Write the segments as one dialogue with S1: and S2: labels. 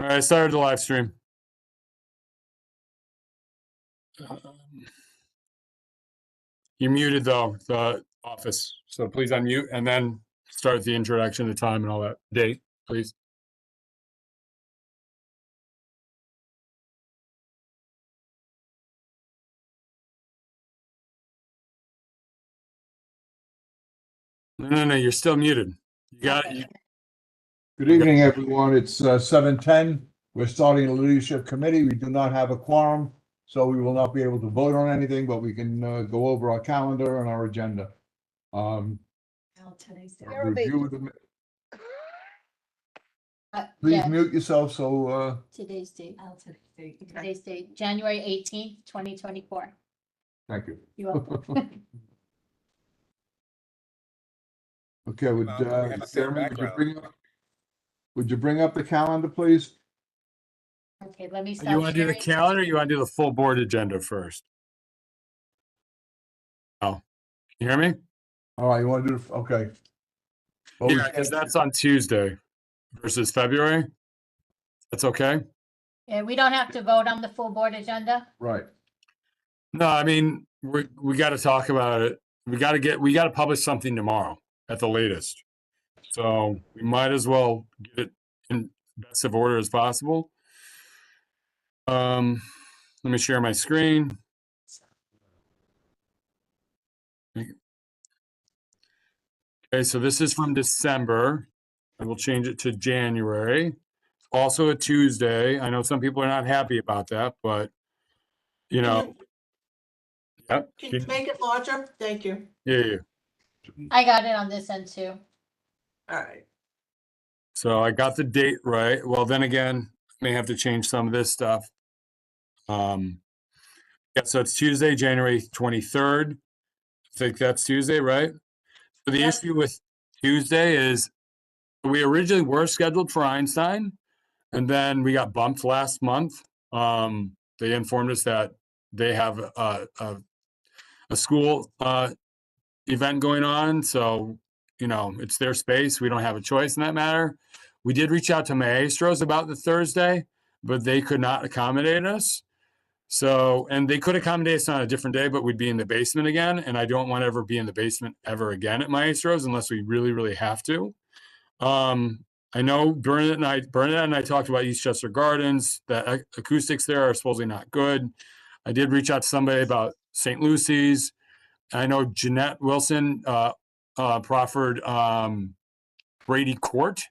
S1: All right, I started the live stream. You're muted though, the office. So please unmute and then start the introduction, the time and all that. Date, please. No, you're still muted. You got it.
S2: Good evening, everyone. It's 7:10. We're starting a leadership committee. We do not have a quorum, so we will not be able to vote on anything, but we can go over our calendar and our agenda. Review the. Please
S3: Yeah,
S2: mute yourself so
S3: today's date. Today's date, January 18th, 2024.
S2: thank you.
S3: You're welcome.
S2: Okay,
S4: We have the same
S2: Chairman,
S4: background.
S2: would you bring up the calendar, please?
S3: Okay, let me
S1: You
S3: stop
S1: want to do the
S3: sharing.
S1: calendar? Or you want to do the full board agenda first? Oh, you hear me?
S2: All right, you want to do, okay. Well, we
S1: Yeah,
S2: can't-
S1: because that's on Tuesday versus February. That's okay.
S3: Yeah, we don't have to vote on the full board agenda.
S2: Right.
S1: No, I mean, we got to talk about it. We got to publish something tomorrow at the latest. So we might as well get it in best of order as possible. Let me share my screen. Okay, so this is from December. I will change it to January. Also a Tuesday. I know some people are not happy about that, but you know, yep.
S5: Can you make it larger? Thank you.
S1: Yeah.
S3: I got it on this end too.
S5: All right.
S1: So I got the date right. Well, then again, may have to change some of this stuff. Yeah, so it's Tuesday, January 23rd. I think that's Tuesday, right? So the
S5: Yep.
S1: issue with Tuesday is we originally were scheduled for Einstein, and then we got bumped last month. They informed us that they have a school event going on, so you know it's their space. We don't have a choice in that matter. We did reach out to Maestros about the Thursday, but they could not accommodate us. So, and they could accommodate us on a different day, but we'd be in the basement again. And I don't want to ever be in the basement ever again at Maestros unless we really, really have to. I know Bernadette and I talked about Eastchester Gardens. The acoustics there are supposedly not good. I did reach out to somebody about St. Lucy's. I know Jeanette Wilson proffered Brady Court,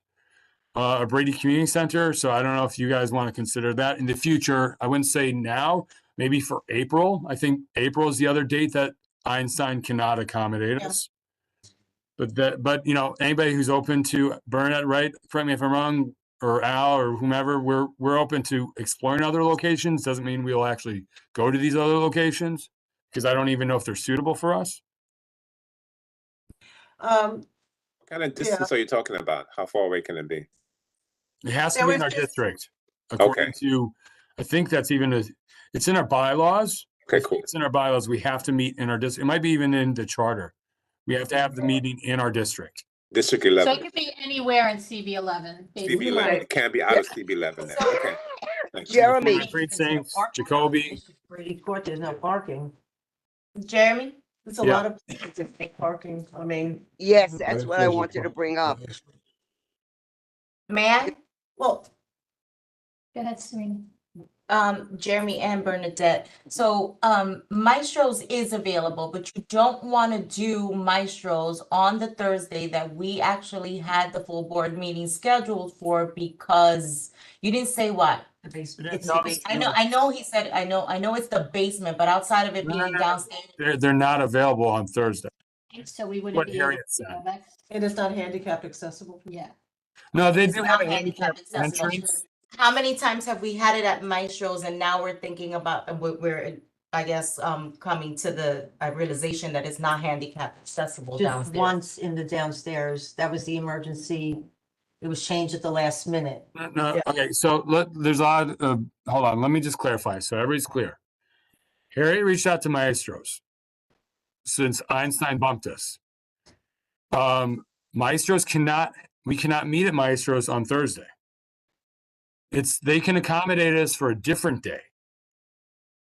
S1: a Brady Community Center. So I don't know if you guys want to consider that in the future. I wouldn't say now, maybe for April. I think April is the other date that Einstein cannot accommodate us. But you know, anybody who's open to Bernadette, right? Correct me if I'm wrong, or Al or whomever, we're open to exploring other locations. Doesn't mean we'll actually go to these other locations because I don't even know if they're suitable for us.
S5: Um,
S4: What kind of distance are you talking about? How far away can it be?
S1: It has to
S5: There
S1: be in
S5: was
S1: our
S5: just-
S1: district. According to, I think that's even it's in our bylaws.
S4: Okay,
S1: I think
S4: cool.
S1: It's in our bylaws. We have to meet in our district. It might be even in the charter. We have to have the meeting in our district.
S4: District
S3: So it
S4: 11.
S3: could be anywhere in CB11. basically.
S4: CB 11.
S5: Right.
S4: It can't be out of CB 11 then. Okay. Thanks.
S6: Jeremy.
S1: Precincts, Jacoby.
S6: Brady Court, there's no parking.
S5: Jeremy, there's a
S1: Yeah.
S5: lot of parking. I mean,
S6: Yes, that's what I wanted to bring up.
S5: may I? Well,
S3: Go ahead, Serena.
S5: Jeremy and Bernadette. So, Maestros is available, but you don't want to do Maestros on the Thursday that we actually had the full board meeting scheduled for because you didn't say what? It's
S1: No,
S5: the basement. I know he said, I know it's the basement, but outside of it
S1: No,
S5: being
S1: no.
S5: downstairs.
S1: They're not available on Thursday.
S3: So we wouldn't
S1: What
S3: be able
S1: Harriet
S3: to
S1: said.
S3: go back.
S5: It is not handicap accessible.
S3: Yeah.
S1: No, they
S5: It's
S1: do
S5: not
S1: have a
S5: handicap
S1: handicap
S5: accessible.
S1: entrance.
S5: How many times have we had it at Maestros and now we're thinking about, we're, I guess, coming to the realization that it's not handicap accessible
S7: Just
S5: downstairs?
S7: once in the downstairs, that was the emergency. It was changed at the last minute.
S1: No, okay, so there's a lot of, hold on, let me just clarify so everybody's clear. Harriet reached out to Maestros since Einstein bumped us. Maestros we cannot meet at Maestros on Thursday. they can accommodate us for a different day.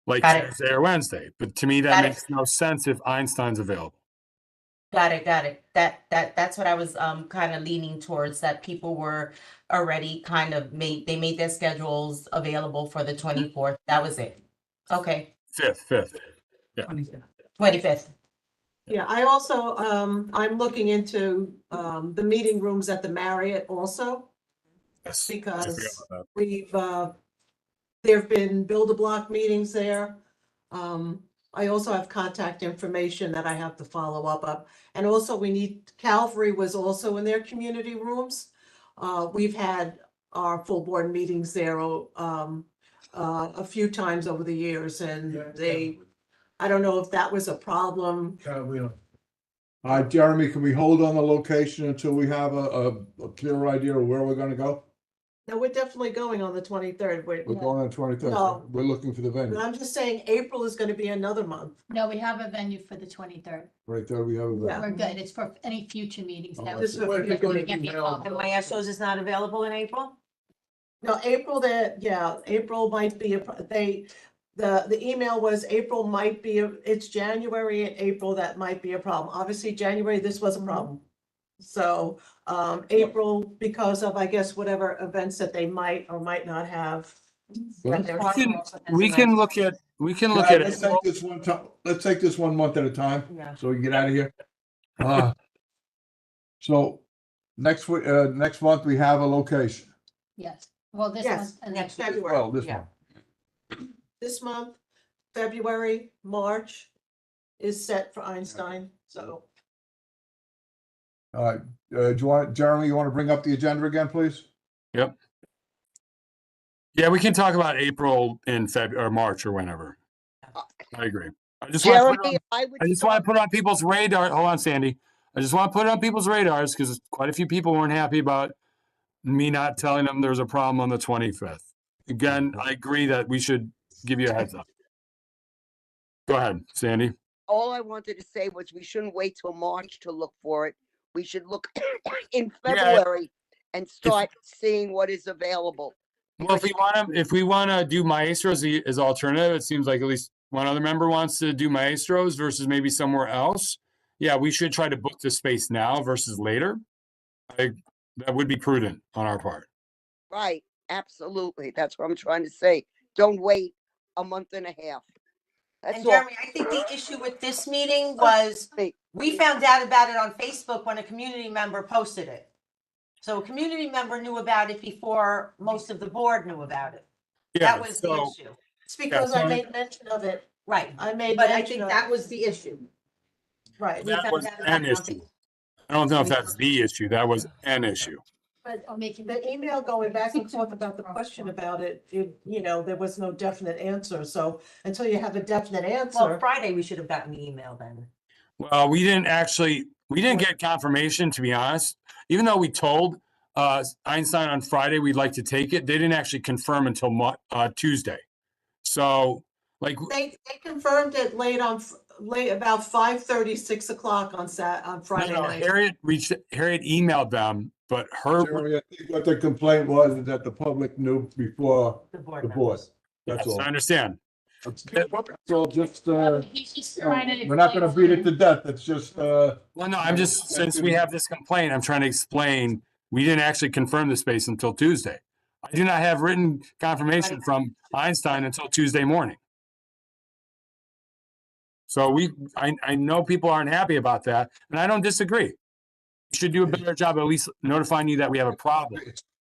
S1: Like
S5: Got it.
S1: Tuesday or Wednesday, but to me, that
S5: Got it.
S1: makes no sense if Einstein's available.
S5: Got it, got it. That's what I was kind of leaning towards, that people were already kind of made their schedules available for the 24th. That was it. Okay,
S1: Fifth.
S5: 25th.
S8: Yeah, I also, I'm looking into, the meeting rooms at the Marriott also,
S1: Yes. I forgot
S8: because
S1: about that.
S8: we've, there've been build-a-block meetings there. I also have contact information that I have to follow up. And also we need, Calvary was also in their community rooms. We've had our full board meetings there, a few times over the years, and I don't know if that was a problem.
S2: Jeremy, can we hold on the location until we have a clearer idea of where we're gonna go?
S8: No, we're definitely going on the 23rd.
S2: We're going on 23rd.
S8: No.
S2: We're looking for the venue.
S8: But I'm just saying April is gonna be another month.
S3: No, we have a venue for the 23rd.
S2: Right there, we have a
S8: Yeah.
S2: venue.
S3: We're good. It's for any future meetings. That
S2: Oh,
S3: was.
S8: this is what
S3: we
S8: it's gonna
S3: can't
S8: be
S3: be
S8: held.
S7: And
S3: involved.
S7: Maestro's is not available in April?
S8: No, April, April might be, the email was April might be, it's January and April that might be a problem. Obviously, January, this was a problem. So, April, because of, I guess, whatever events that they might or might not have.
S7: Like their
S1: We can-
S7: fireworks and
S1: We can
S7: tonight.
S1: look at
S2: Let's take this one time, let's take this one month at a time,
S7: Yeah.
S2: so we can get out of here. So next week, next month, we have a location.
S3: Yes. Well, this
S8: Yes,
S3: month and
S7: next
S3: next.
S8: February.
S2: Well, this
S7: Yeah.
S2: one.
S8: This month, February, March is set for Einstein, so.
S2: Do you want, Jeremy, you want to bring up the agenda again, please?
S1: Yeah, we can talk about April in February or March or whenever. I agree. I just want to put it
S6: Jeremy,
S1: on, I just want to put it on people's radar. Hold on, Sandy. I just want to put it on people's radars because quite a few people weren't happy about me not telling them there was a problem on the 25th. Again, I agree that we should give you a heads up. Go ahead, Sandy.
S6: all I wanted to say was we shouldn't wait till March to look for it. We should look in
S1: Yeah.
S6: February and start seeing what is available.
S1: Well, if we want to do Maestros as alternative, it seems like at least one other member wants to do Maestros versus maybe somewhere else. Yeah, we should try to book the space now versus later. That would be prudent on our part.
S6: Right, absolutely. That's what I'm trying to say. Don't wait a month and a half. That's
S7: And
S6: all.
S7: Jeremy, I think the issue with this meeting was, we found out about it on Facebook when a community member posted it. So a community member knew about it before most of the board knew about it.
S1: Yeah,
S7: That was the
S1: so
S7: issue.
S8: It's because
S1: so-
S8: I made mention of it.
S7: Right,
S8: I made
S7: but I
S8: mention
S7: think
S8: of
S7: that
S8: it.
S7: was the issue.
S8: Right.
S7: We
S1: that
S7: found
S1: was
S7: out about
S1: an
S7: it on
S1: issue.
S7: Facebook.
S1: I don't know if that's the issue. That was an issue.
S8: But the email going back and forth about the question about it, there was no definite answer. So until you have a definite
S7: Well,
S8: answer,
S7: Friday, we should have gotten the email then.
S1: Well, we didn't get confirmation, to be honest. Even though we told Einstein on Friday we'd like to take it, they didn't actually confirm until Tuesday. So, like,
S8: they confirmed it late about 5:30, 6 o'clock on Friday
S1: no,
S8: night.
S1: Harriet emailed them, but her,
S2: Jeremy, I think what the complaint was is that the public knew before
S7: The board
S2: the board.
S7: members.
S2: That's
S1: yes,
S2: all.
S1: I understand.
S2: That's all, just,
S3: He's just trying to.
S2: we're not gonna beat it to death. It's just,
S1: Well, no, I'm just, since we have this complaint, I'm trying to explain, we didn't actually confirm the space until Tuesday. I do not have written confirmation from Einstein until Tuesday morning. So I know people aren't happy about that, and I don't disagree. We should do a better job at least notifying you that we have a problem.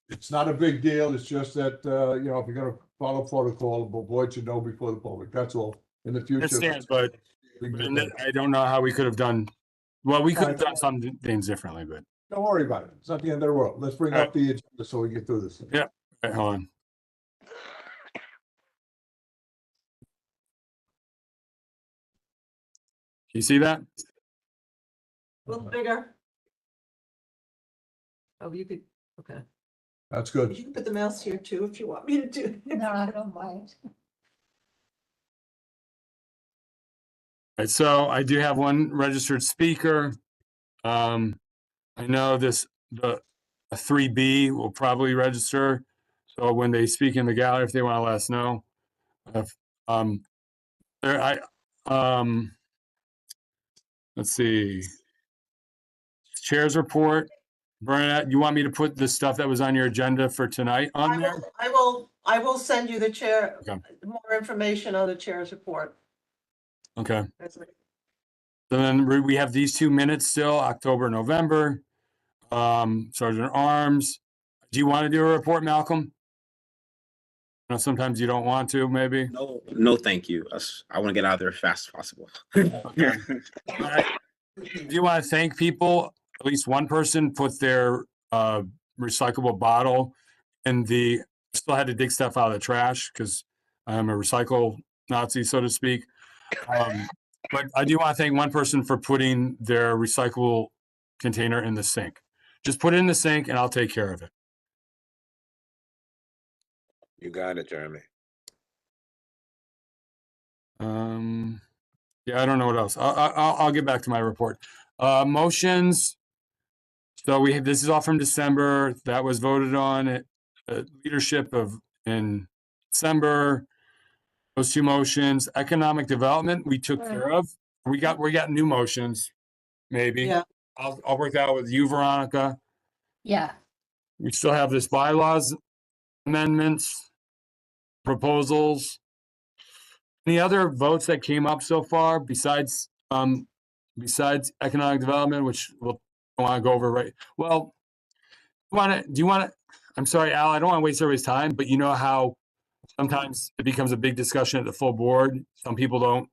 S2: it's not a big deal. It's just that, if you're gonna follow protocol, the board should know before the public. That's all. In the
S1: I
S2: future.
S1: understand, but
S2: we can get
S1: and
S2: that.
S1: I don't know how we could have done, well, we could have done some things differently, but,
S2: Don't worry about it. It's not the end of the world. Let's bring up the agenda so we get through this.
S1: Yeah. Hold on. You see that?
S8: A little bigger. Oh, you could, okay.
S2: That's good.
S8: You can put the mouse here too if you want me to do.
S3: No, I don't mind.
S1: Right, so I do have one registered speaker. I know the 3B will probably register. So when they speak in the gallery, if they want to let us know. If, there, let's see. Chair's report. Bernadette, you want me to put the stuff that was on your agenda for tonight on there?
S8: I will send you the chair,
S1: Okay.
S8: more information on the chair's report.
S1: Okay. So then we have these 2 minutes still, October, November. Sergeant Arms. Do you want to do a report, Malcolm? You know, sometimes you don't want to, maybe.
S9: No, no, thank you. I want to get out of there as fast as possible.
S1: Okay. Do you want to thank people? At least one person put their recyclable bottle in the, still had to dig stuff out of the trash because I'm a recycle Nazi, so to speak. But I do want to thank one person for putting their recyclable container in the sink. Just put it in the sink and I'll take care of it.
S4: You got it, Jeremy.
S1: Yeah, I don't know what else. I'll get back to my report. Motions. So this is all from December. That was voted on at leadership in December. Those 2 motions. Economic development we took care of. We got new motions. Maybe.
S8: Yeah.
S1: I'll work that out with you, Veronica.
S3: Yeah,
S1: We still have this bylaws amendments, proposals. Any other votes that came up so far besides economic development, which we'll want to go over right? Well, do you want to, I'm sorry, Al, I don't want to waste everybody's time, but you know how sometimes it becomes a big discussion at the full board. Some people don't.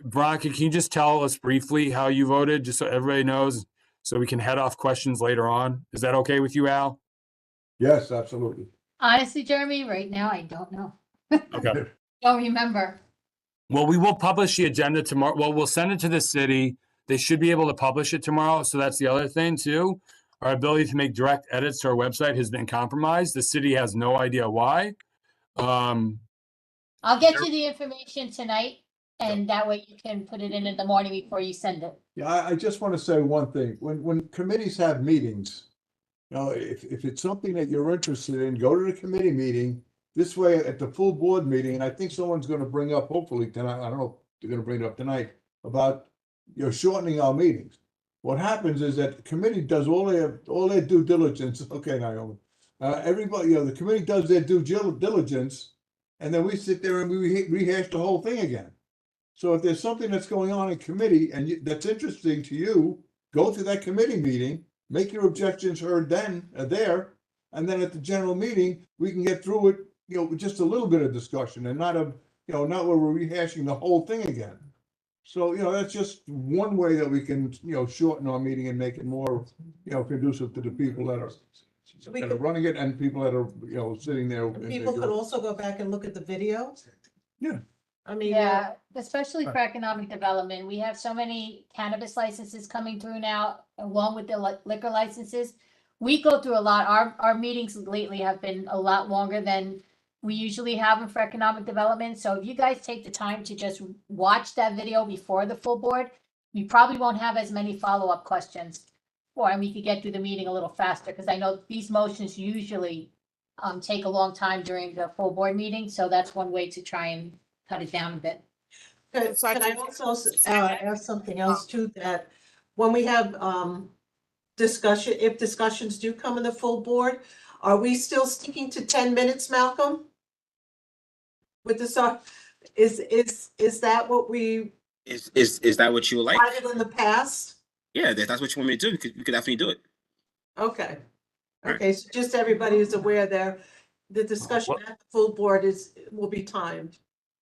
S1: Veronica, can you just tell us briefly how you voted, just so everybody knows, so we can head off questions later on? Is that okay with you, Al?
S2: Yes, absolutely.
S3: honestly, Jeremy, right now, I don't know.
S1: Okay.
S3: Don't remember.
S1: Well, we will publish the agenda tomorrow. Well, we'll send it to the city. They should be able to publish it tomorrow. So that's the other thing too. Our ability to make direct edits to our website has been compromised. The city has no idea why.
S3: I'll get you the information tonight, and that way you can put it in the morning before you send it.
S2: Yeah, I just want to say one thing. When committees have meetings, you know, if it's something that you're interested in, go to the committee meeting. This way, at the full board meeting, and I think someone's going to bring up, hopefully tonight, I don't know if they're going to bring it up tonight, about, you know, shortening our meetings. What happens is that the committee does all their due diligence. Okay, Naomi. Everybody, you know, the committee does their due diligence, and then we sit there and we rehash the whole thing again. So if there's something that's going on in committee and that's interesting to you, go to that committee meeting, make your objections heard then, there, and then at the general meeting, we can get through it, you know, with just a little bit of discussion and not where we're rehashing the whole thing again. So, you know, that's just one way that we can, you know, shorten our meeting and make it more, you know, conducive to the people that are running it and people that are, you know, sitting there.
S8: People could also go back and look at the video.
S2: Yeah.
S8: I mean.
S3: Yeah, especially for economic development. We have so many cannabis licenses coming through now, along with the liquor licenses. We go through a lot. Our meetings lately have been a lot longer than we usually have them for economic development. So if you guys take the time to just watch that video before the full board, you probably won't have as many follow-up questions. And we could get through the meeting a little faster, because I know these motions usually take a long time during the full board meeting. So that's one way to try and cut it down a bit.
S8: Can I also ask something else too, that when we have if discussions do come in the full board, are we still sticking to 10 minutes, Malcolm? With this, is that what we
S9: Is that what you would like?
S8: tried in the past?
S9: Yeah, that's what you want me to do. We could definitely do it.
S8: Okay.
S9: Right.
S8: Okay, so just everybody is aware there, the discussion at the full board will be timed.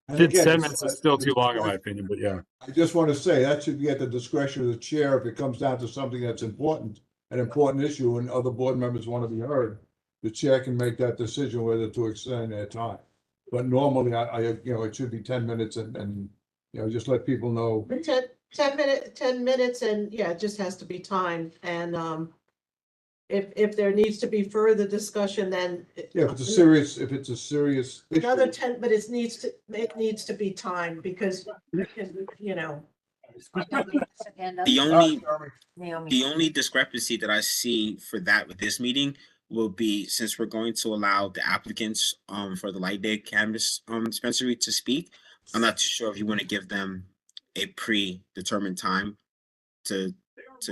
S2: And
S1: It's
S2: again,
S1: 10 minutes is still too long in my opinion, but yeah.
S2: I just want to say that should be at the discretion of the chair if it comes down to something that's important, an important issue, and other board members want to be heard. The chair can make that decision whether to extend their time. But normally, I you know, it should be 10 minutes and you know, just let people know.
S8: 10 minutes, and yeah, it just has to be timed. And if there needs to be further discussion, then
S2: Yeah, if it's a serious
S8: another
S2: issue.
S8: 10, but it needs to be timed because, you know.
S9: The only discrepancy that I see for that with this meeting will be, since we're going to allow the applicants for the Light Day Cannabis dispensary to speak, I'm not too sure if you want to give them a predetermined time to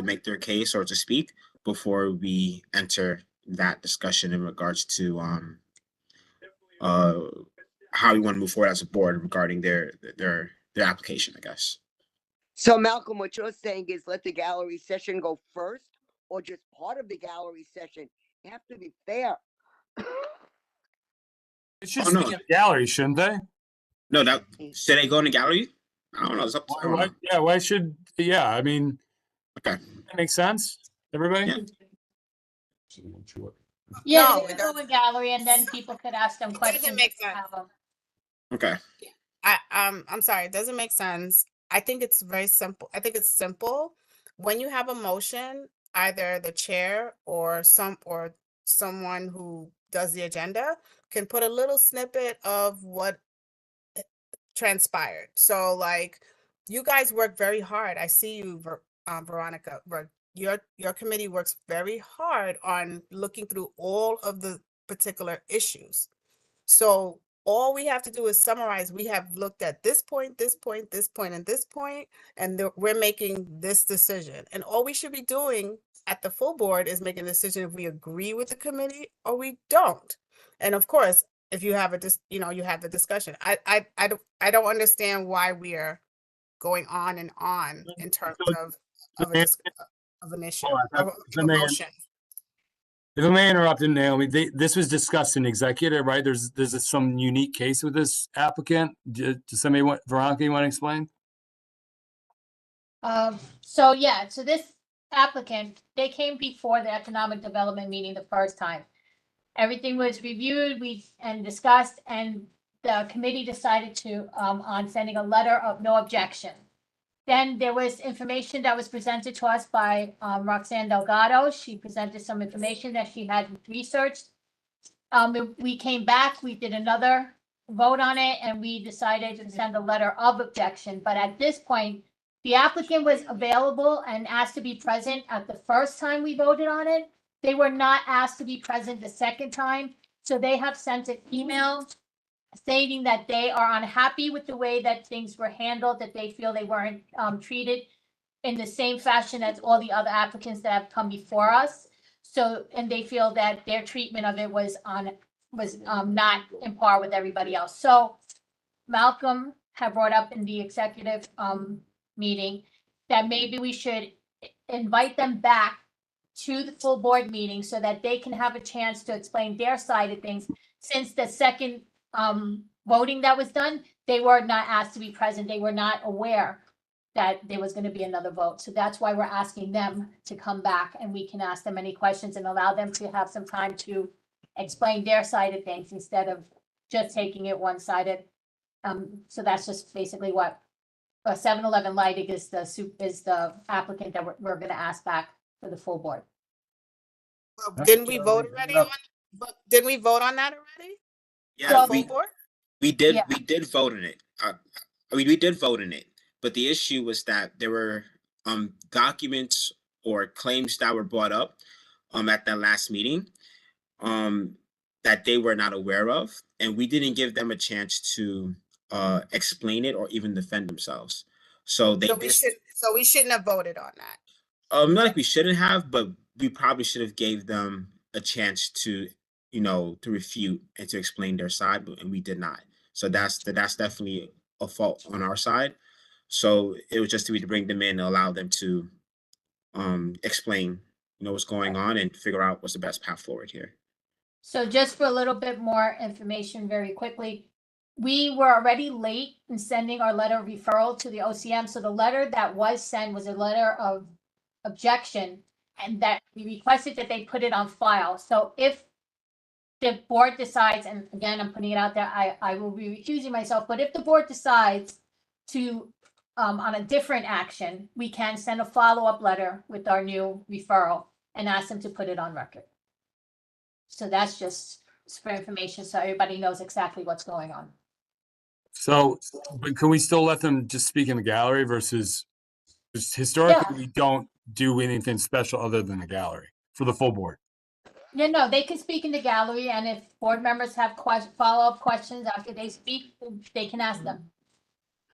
S9: make their case or to speak before we enter that discussion in regards to how we want to move forward as a board regarding their application, I guess.
S6: So Malcolm, what you're saying is let the gallery session go first, or just part of the gallery session? You have to be fair.
S1: It should
S9: Oh, no.
S1: speak in the gallery, shouldn't they?
S9: No, should they go in the gallery? I don't know. It's up to, I don't know.
S1: Yeah, why should, yeah, I mean,
S9: Okay.
S1: that makes sense, everybody?
S9: Yeah.
S3: Yeah,
S10: No,
S3: they
S10: it
S3: could go in gallery and then people could ask them
S10: It
S3: questions.
S10: doesn't make sense.
S9: Okay.
S10: I'm sorry, it doesn't make sense. I think it's very simple. I think it's simple. When you have a motion, either the chair or someone who does the agenda can put a little snippet of what transpired. So like you guys work very hard. I see you, Veronica. Your committee works very hard on looking through all of the particular issues. So all we have to do is summarize. We have looked at this point, this point, this point, and this point, and we're making this decision. And all we should be doing at the full board is making a decision if we agree with the committee or we don't. And of course, if you have you have the discussion. I don't understand why we are going on and on in terms of an issue, of a motion.
S1: If I may interrupt, Naomi, this was discussed in executive, right? There's some unique case with this applicant. Does somebody Veronica, you want to explain?
S3: So this applicant, they came before the economic development meeting the first time. Everything was reviewed, and discussed, and the committee decided to, on sending a letter of no objection. Then there was information that was presented to us by Roxanne Delgado. She presented some information that she had researched. We came back, we did another vote on it, and we decided to send a letter of objection. But at this point, the applicant was available and asked to be present at the first time we voted on it. They were not asked to be present the second time. So they have sent an email stating that they are unhappy with the way that things were handled, that they feel they weren't treated in the same fashion as all the other applicants that have come before us. So, and they feel that their treatment of it was not in par with everybody else. So Malcolm had brought up in the executive meeting that maybe we should invite them back to the full board meeting so that they can have a chance to explain their side of things. Since the second voting that was done, they were not asked to be present. They were not aware that there was going to be another vote. So that's why we're asking them to come back, and we can ask them any questions and allow them to have some time to explain their side of things instead of just taking it one-sided. So that's just basically what 7-Eleven Lighting is the applicant that we're going to ask back for the full board.
S10: Well, didn't we vote already on? But didn't we vote on that already?
S9: Yeah,
S10: We
S9: did.
S3: Yeah.
S9: We did vote in it. We did vote in it, but the issue was that there were documents or claims that were brought up at that last meeting that they were not aware of, and we didn't give them a chance to explain it or even defend themselves. So
S10: we shouldn't have voted on that.
S9: Not like we shouldn't have, but we probably should have gave them a chance to to refute and to explain their side, and we did not. So that's definitely a fault on our side. So it was just to bring them in and allow them to explain, what's going on and figure out what's the best path forward here.
S3: So just for a little bit more information very quickly, we were already late in sending our letter of referral to the OCM. So the letter that was sent was a letter of objection, and that we requested that they put it on file. So if the board decides, and again, I'm putting it out there, I will be recusing myself, but if the board decides to, on a different action, we can send a follow-up letter with our new referral and ask them to put it on record. So that's just for information, so everybody knows exactly what's going on.
S1: So, but can we still let them just speak in the gallery versus, historically, we don't do anything special other than the gallery for the full board.
S3: Yeah, no, they can speak in the gallery, and if board members have follow-up questions after they speak, they can ask them.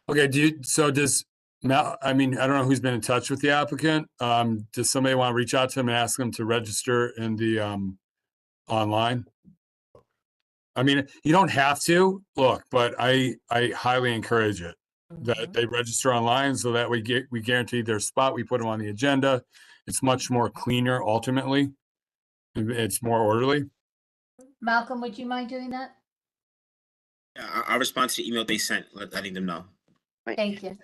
S1: Okay, does Mal, I mean, I don't know who's been in touch with the applicant. Does somebody want to reach out to him and ask them to register in the, online? I mean, you don't have to, look, but I highly encourage it. That they register online so that we guarantee their spot, we put them on the agenda. It's much more cleaner ultimately. It's more orderly.
S3: Malcolm, would you mind doing that?
S9: I'll respond to the email they sent, letting them know.
S3: Thank you.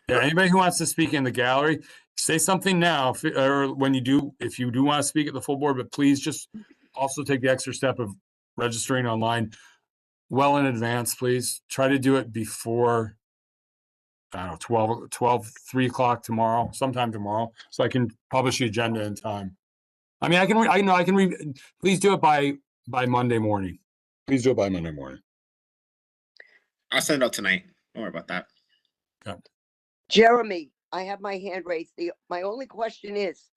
S1: Yeah, anybody who wants to speak in the gallery, say something now, or when you do, if you do want to speak at the full board, but please just also take the extra step of registering online well in advance, please. Try to do it before, I don't know, 3 o'clock tomorrow, sometime tomorrow, so I can publish the agenda in time. I mean, please do it by Monday morning. Please do it by Monday morning.
S9: I'll send it out tonight. Don't worry about that.
S1: Okay.
S6: Jeremy, I have my hand raised. My only question is,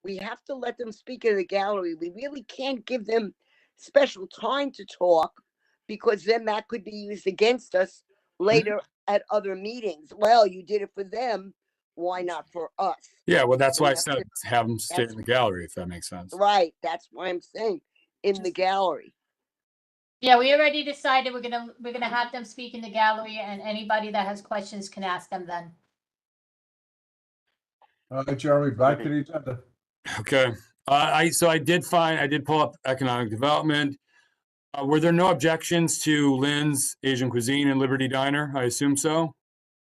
S6: we have to let them speak in the gallery. We really can't give them special time to talk because then that could be used against us later at other meetings. Well, you did it for them. Why not for us?
S1: Yeah, well, that's
S6: We
S1: why I
S6: have
S1: said
S6: to-
S1: have them stay in
S6: that's-
S1: the gallery, if that makes sense.
S6: Right, that's why I'm saying in the gallery.
S3: Yeah, we already decided we're gonna have them speak in the gallery, and anybody that has questions can ask them then.
S2: All right, Jeremy, back to the agenda.
S1: Okay, I did pull up economic development. Were there no objections to Lynn's Asian Cuisine and Liberty Diner? I assume so.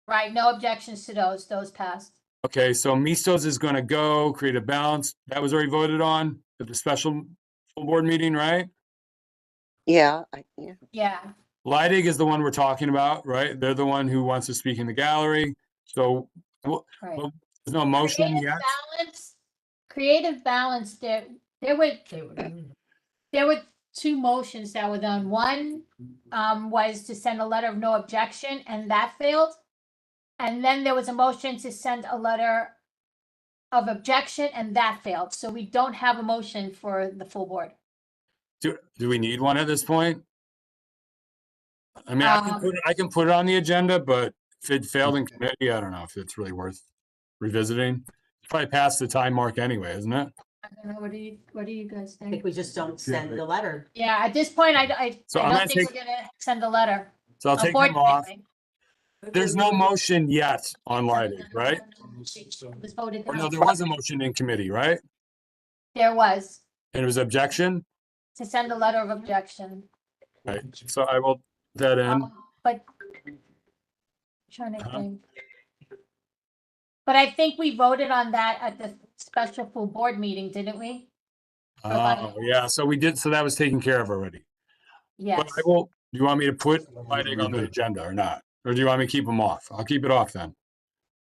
S3: Right, no objections to those passed.
S1: Okay, so Misto's is gonna go, Creative Balance, that was already voted on at the special full board meeting, right?
S6: Yeah, yeah.
S3: Yeah,
S1: Leidig is the one we're talking about, right? They're the one who wants to speak in the gallery. So
S3: right.
S1: there's no motion yet.
S3: Creative Balance, there were two motions that were done. One was to send a letter of no objection, and that failed. And then there was a motion to send a letter of objection, and that failed. So we don't have a motion for the full board.
S1: Do we need one at this point? I mean, I can put it on the agenda, but if it failed in committee, I don't know if it's really worth revisiting. It's probably past the time mark anyway, isn't it?
S3: I don't know, what do you guys
S7: I think
S3: think?
S7: we just don't send the letter.
S3: Yeah, at this point, I
S1: So I'm
S3: don't
S1: gonna
S3: think we're gonna send a letter.
S1: So I'll take them off.
S3: Unfortunately.
S1: There's no motion yet on Leidig, right?
S3: It was voted
S1: Or no,
S3: down.
S1: there was a motion in committee, right?
S3: There was,
S1: And it was objection,
S3: to send a letter of objection.
S1: right? So I will put that in.
S3: But trying to
S1: Uh-huh.
S3: think. But I think we voted on that at the special full board meeting, didn't we?
S1: Oh, yeah, so we did, so that was taken care of already.
S3: Yes.
S1: But I will, do you want me to put Leidig on the agenda or not? Or do you want me to keep them off? I'll keep it off then.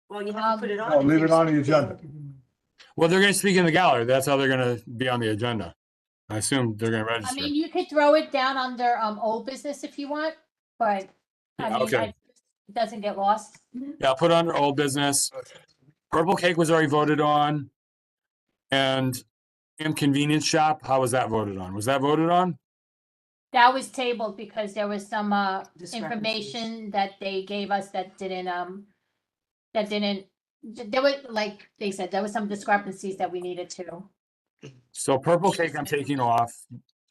S7: Well, you have to put it on.
S2: No,
S7: if
S2: leave
S7: you're
S2: it on the
S7: speaking.
S2: agenda.
S1: Well, they're gonna speak in the gallery. That's how they're gonna be on the agenda. I assume they're gonna
S3: I
S1: register.
S3: mean, you could throw it down under old business if you want, but I
S1: Yeah,
S3: mean,
S1: okay.
S3: it doesn't get lost.
S1: Yeah, I'll put it under old business. Purple Cake was already voted on. And Convenience Shop, how was that voted on? Was that voted on?
S3: That was tabled because there was some
S7: Discrepancies.
S3: information that they gave us that didn't, there was, like they said, there was some discrepancies that we needed to.
S1: So Purple Cake I'm taking off.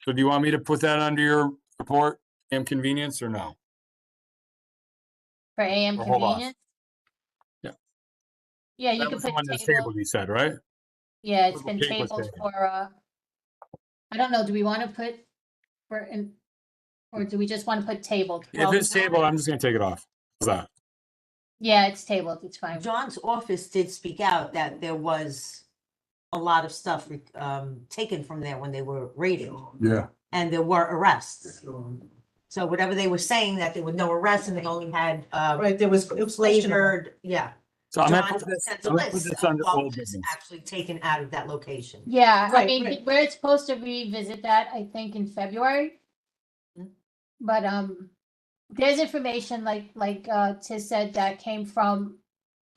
S1: So do you want me to put that under your report, Convenience, or no?
S3: For AM
S1: Or hold off.
S3: convenience?
S1: Yeah.
S3: Yeah, you
S1: That
S3: could
S1: was the
S3: put
S1: one that's
S3: table,
S1: tabled, you said, right?
S3: yeah, it's
S1: Purple
S3: been
S1: Cake was
S3: tabled
S1: tabled.
S3: for, I don't know, do we want to put or do we just want to put tabled?
S1: If it's tabled, I'm just gonna take it off. How's that?
S3: Yeah, it's tabled, it's fine.
S7: John's office did speak out that there was a lot of stuff taken from there when they were raided,
S2: Yeah.
S7: and there were arrests. So whatever they were saying, that there were no arrests and they only had
S8: Right, it was questionable.
S7: flavored, yeah.
S1: So I'm gonna
S7: John
S1: put this,
S7: sent
S1: I'm
S7: a
S1: gonna put
S7: list
S1: this
S7: of
S1: under
S7: what
S1: old
S7: was
S1: business.
S7: actually taken out of that location.
S3: Yeah, I
S8: Right,
S3: mean,
S8: right.
S3: we're supposed to revisit that, I think, in February.
S7: Mm.
S3: But, there's information like Tiz said that came from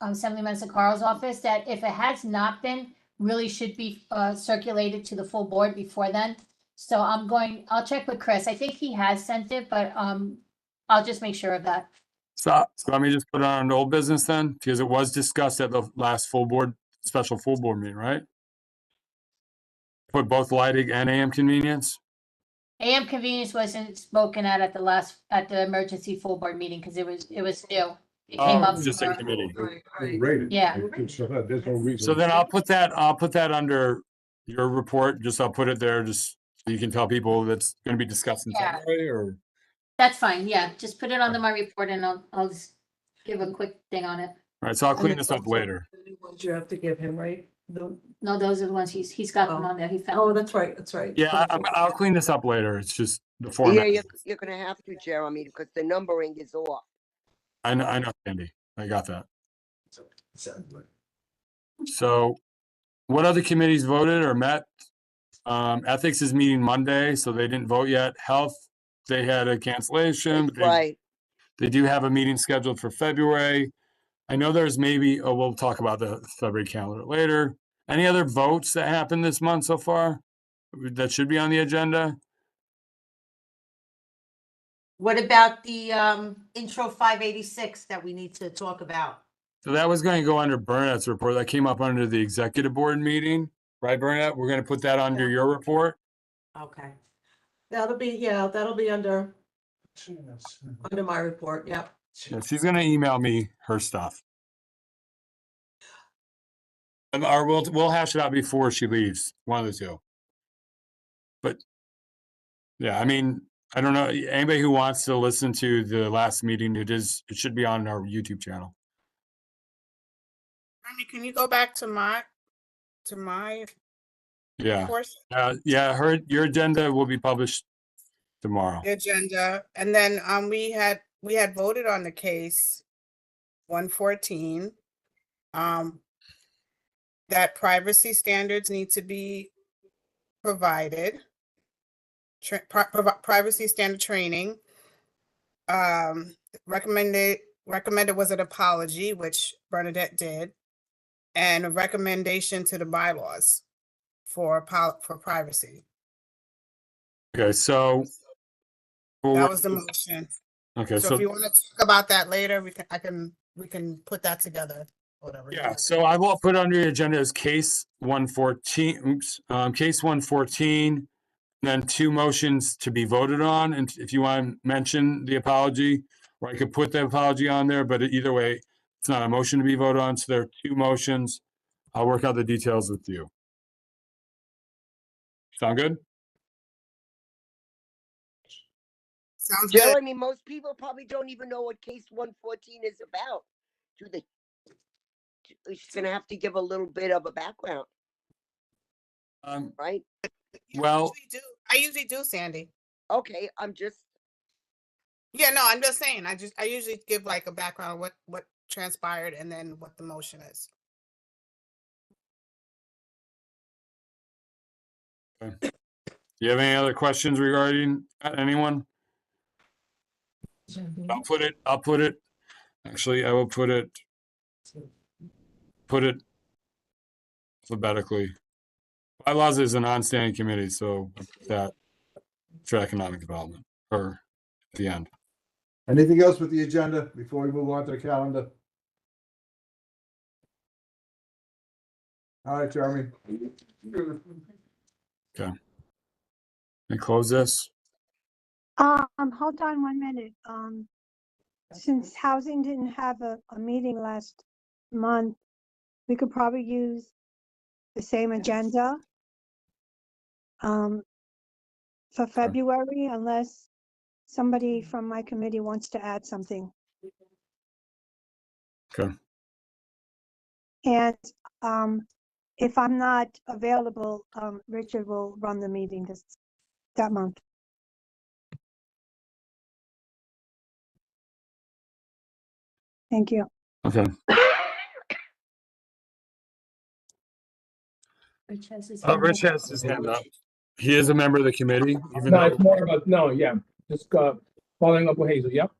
S3: Assemblyman Sakaro's office, that if it has not been really should be circulated to the full board before then. So I'll check with Chris. I think he has sent it, but I'll just make sure of that.
S1: So let me just put it on old business then, because it was discussed at the last special full board meeting, right? Put both lighting and AM convenience.
S3: AM convenience wasn't spoken at the emergency full board meeting because it was new. It came up.
S1: Just in committee.
S2: Rated.
S3: Yeah.
S2: There's no reason.
S1: So then I'll put that under your report. I'll put it there just so you can tell people that's going to be discussed in
S3: Yeah.
S1: February or.
S3: That's fine. Yeah, just put it on my report and I'll just give a quick thing on it.
S1: All right, so I'll clean this up later.
S8: The new ones you have to give him, right?
S3: No, those are the ones he's got them on there. He found.
S8: Oh,
S3: them.
S8: that's right, that's right.
S1: Yeah, I'll clean this up later. It's just the
S6: Yeah,
S1: format.
S6: you're gonna have to, Jeremy, because the numbering is off.
S1: I know, Sandy. I got that. So what other committees voted or met? Ethics is meeting Monday, so they didn't vote yet. Health, they had a cancellation. but
S6: Right.
S1: They do have a meeting scheduled for February. I know there's we'll talk about the February calendar later. Any other votes that happened this month so far that should be on the agenda?
S7: What about the intro 586 that we need to talk about?
S1: So that was going to go under Burnett's report. That came up under the executive board meeting, right, Burnett? We're going to put that under your report.
S7: Okay.
S8: That'll be under my report, yeah.
S1: Yeah, she's going to email me her stuff. Or we'll hash it out before she leaves, one of the two. But yeah, I mean, I don't know, anybody who wants to listen to the last meeting, it should be on our YouTube channel.
S10: Jeremy, can you go back to my
S1: Yeah,
S10: course
S1: yeah, your agenda will be published tomorrow.
S10: agenda? And then we had voted on the case 114. That privacy standards need to be provided. Privacy standard training. Recommended was an apology, which Bernadette did, and a recommendation to the bylaws for privacy.
S1: Okay, so.
S10: That was the motion.
S1: Okay,
S10: So if you want to talk about that later, we can put that together. Whatever.
S1: Yeah, so I will put on your agenda as case 114, case 114, then two motions to be voted on. And if you want to mention the apology, or I could put the apology on there, but either way, it's not a motion to be voted on. So there are two motions. I'll work out the details with you. Sound good?
S10: Sounds good.
S6: Jeremy, most people probably don't even know what case 114 is about. Do they? She's gonna have to give a little bit of a background, right?
S1: Well,
S10: I usually do, Sandy.
S6: Okay, I'm just.
S10: Yeah, no, I'm just saying. I usually give like a background of what transpired and then what the motion is.
S1: okay. Do you have any other questions regarding anyone? I'll put it, actually, I will put it alphabetically. Bylaws is an on-standing committee, so I'll put that for economic development or at the end.
S2: Anything else with the agenda before we move on to the calendar? All right, Jeremy.
S1: And close this.
S11: Hold on 1 minute. Since housing didn't have a meeting last month, we could probably use the same agenda for February, unless somebody from my committee wants to add something.
S1: Okay.
S11: And if I'm not available, Richard will run the meeting that month. Thank you.
S1: Okay.
S3: Rich has his
S1: Rich has his hand up. He is a member of the committee, even
S12: No,
S1: though.
S12: it's more about, no, yeah, just following up with Hazel, yep.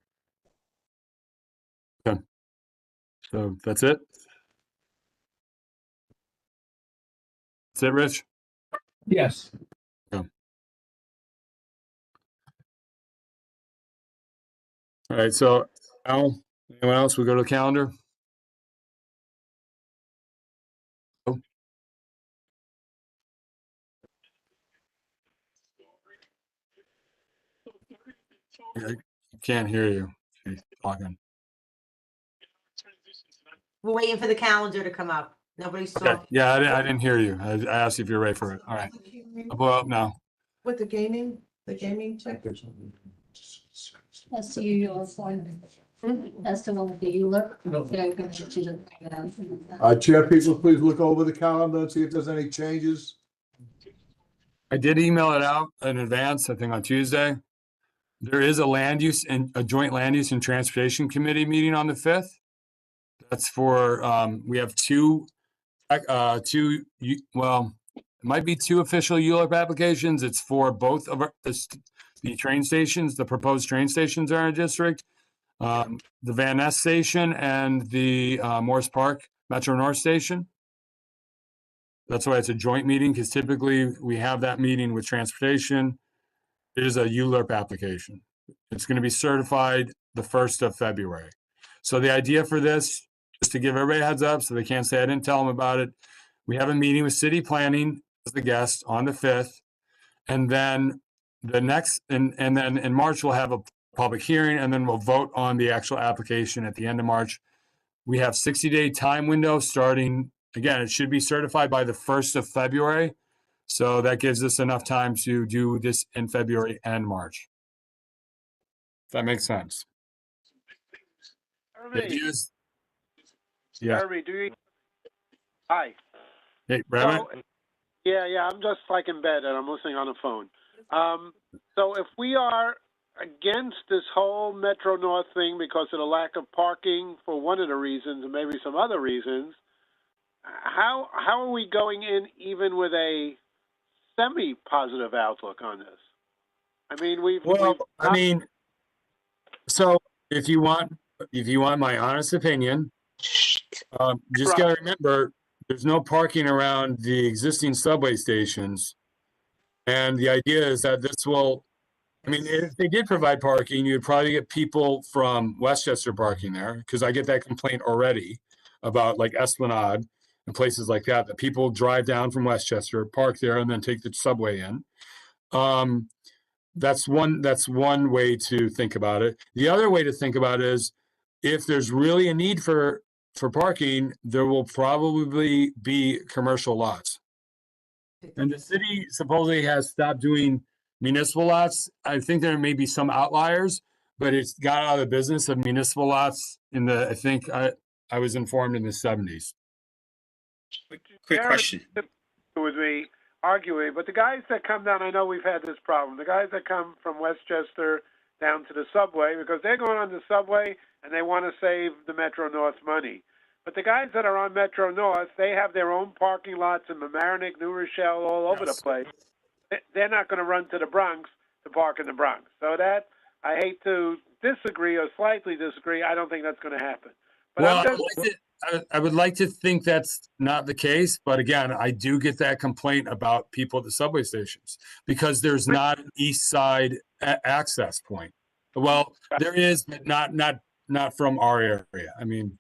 S1: So that's it. it, Rich?
S12: Yes.
S1: All right, so Al, anyone else? We go to the calendar? Oh. I can't hear you. She's talking.
S7: We're waiting for the calendar to come up. Nobody's
S1: Okay,
S7: talking.
S1: yeah, I didn't hear you. I asked if you're ready for it. All right, I'll pull up now.
S8: With the gaming check?
S3: That's the usual one. That's the one with the Euler. They're gonna do the-
S2: Chair people, please look over the calendar and see if there's any changes.
S1: I did email it out in advance, I think on Tuesday. There is a land use and a joint land use and transportation committee meeting on the 5th. That's for, we have well, it might be two official ULURP applications. It's for both of the train stations, the proposed train stations are in our district. The Van Ness station and the Morris Park Metro North station. That's why it's a joint meeting, because typically we have that meeting with transportation. It is a ULURP application. It's going to be certified the 1st of February. So the idea for this, just to give everybody a heads up so they can't say I didn't tell them about it, we have a meeting with city planning as the guest on the 5th. And then the next, and then in March, we'll have a public hearing, and then we'll vote on the actual application at the end of March. We have 60-day time window starting, again, it should be certified by the 1st of February. So that gives us enough time to do this in February and March. If that makes sense. The idea is- Yeah.
S13: Jeremy, do you? Hi.
S1: Hey, Brevin?
S13: So, yeah, I'm just like in bed and I'm listening on the phone. So if we are against this whole Metro North thing because of the lack of parking for one of the reasons and maybe some other reasons, how are we going in even with a semi-positive outlook on this? I mean,
S1: so if you want my honest opinion, just gotta remember, there's no parking around the existing subway stations. And the idea is that this will, I mean, if they did provide parking, you'd probably get people from Westchester parking there, because I get that complaint already about like Esplanade and places like that, that people drive down from Westchester, park there, and then take the subway in. That's one way to think about it. The other way to think about it is, if there's really a need for parking, there will probably be commercial lots. And the city supposedly has stopped doing municipal lots. I think there may be some outliers, but it's got out of the business of municipal lots in the, I think I was informed in the 70s.
S9: Quick question.
S13: With me arguing, but the guys that come down, I know we've had this problem. The guys that come from Westchester down to the subway, because they're going on the subway and they want to save the Metro North money. But the guys that are on Metro North, they have their own parking lots in Mamaroneck, New Rochelle, all over the place. They're not going to run to the Bronx to park in the Bronx. So that, I hate to disagree or slightly disagree, I don't think that's going to happen. But
S1: Well, I would like to think that's not the case, but again, I do get that complaint about people at the subway stations because there's not an east side access point. Well, there is, but not from our area. I mean.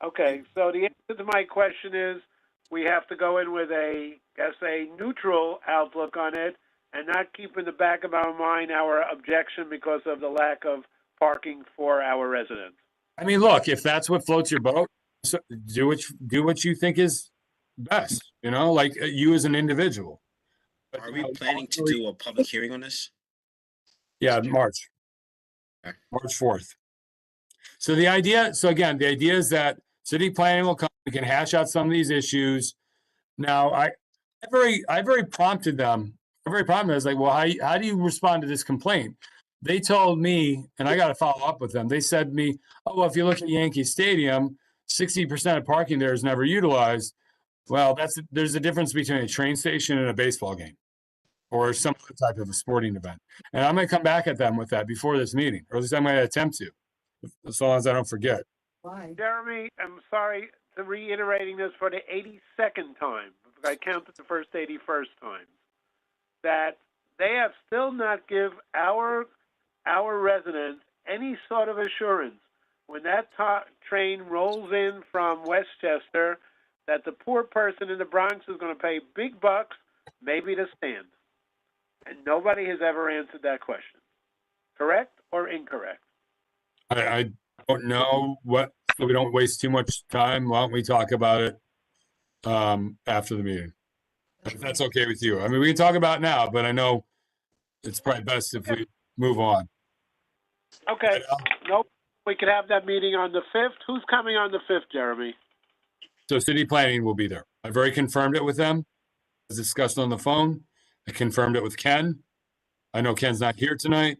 S13: Okay, so the answer to my question is we have to go in with a neutral outlook on it and not keep in the back of our mind our objection because of the lack of parking for our residents.
S1: I mean, look, if that's what floats your boat, so do what you think is best, you know, like you as an individual.
S9: Are we planning to do a public hearing on this?
S1: Yeah, March.
S9: Okay.
S1: March 4th. So the idea is that city planning will come, we can hash out some of these issues. Now, I very prompted them. I was like, well, how do you respond to this complaint? They told me, and I got to follow up with them. They said to me, oh, well, if you look at Yankee Stadium, 60% of parking there is never utilized. Well, there's a difference between a train station and a baseball game or some other type of a sporting event. And I'm going to come back at them with that before this meeting, or at least I'm going to attempt to, as long as I don't forget.
S13: Jeremy, I'm sorry to reiterating this for the 82nd time. I counted the first 81st times, that they have still not give our residents any sort of assurance when that train rolls in from Westchester that the poor person in the Bronx is going to pay big bucks, maybe to stand. And nobody has ever answered that question. Correct or incorrect?
S1: I don't know so we don't waste too much time. Why don't we talk about it after the meeting? If that's okay with you. I mean, we can talk about it now, but I know it's probably best if we move on.
S13: Okay. Nope. We could have that meeting on the 5th. Who's coming on the 5th, Jeremy?
S1: So city planning will be there. I've already confirmed it with them. As discussed on the phone. I confirmed it with Ken. I know Ken's not here tonight.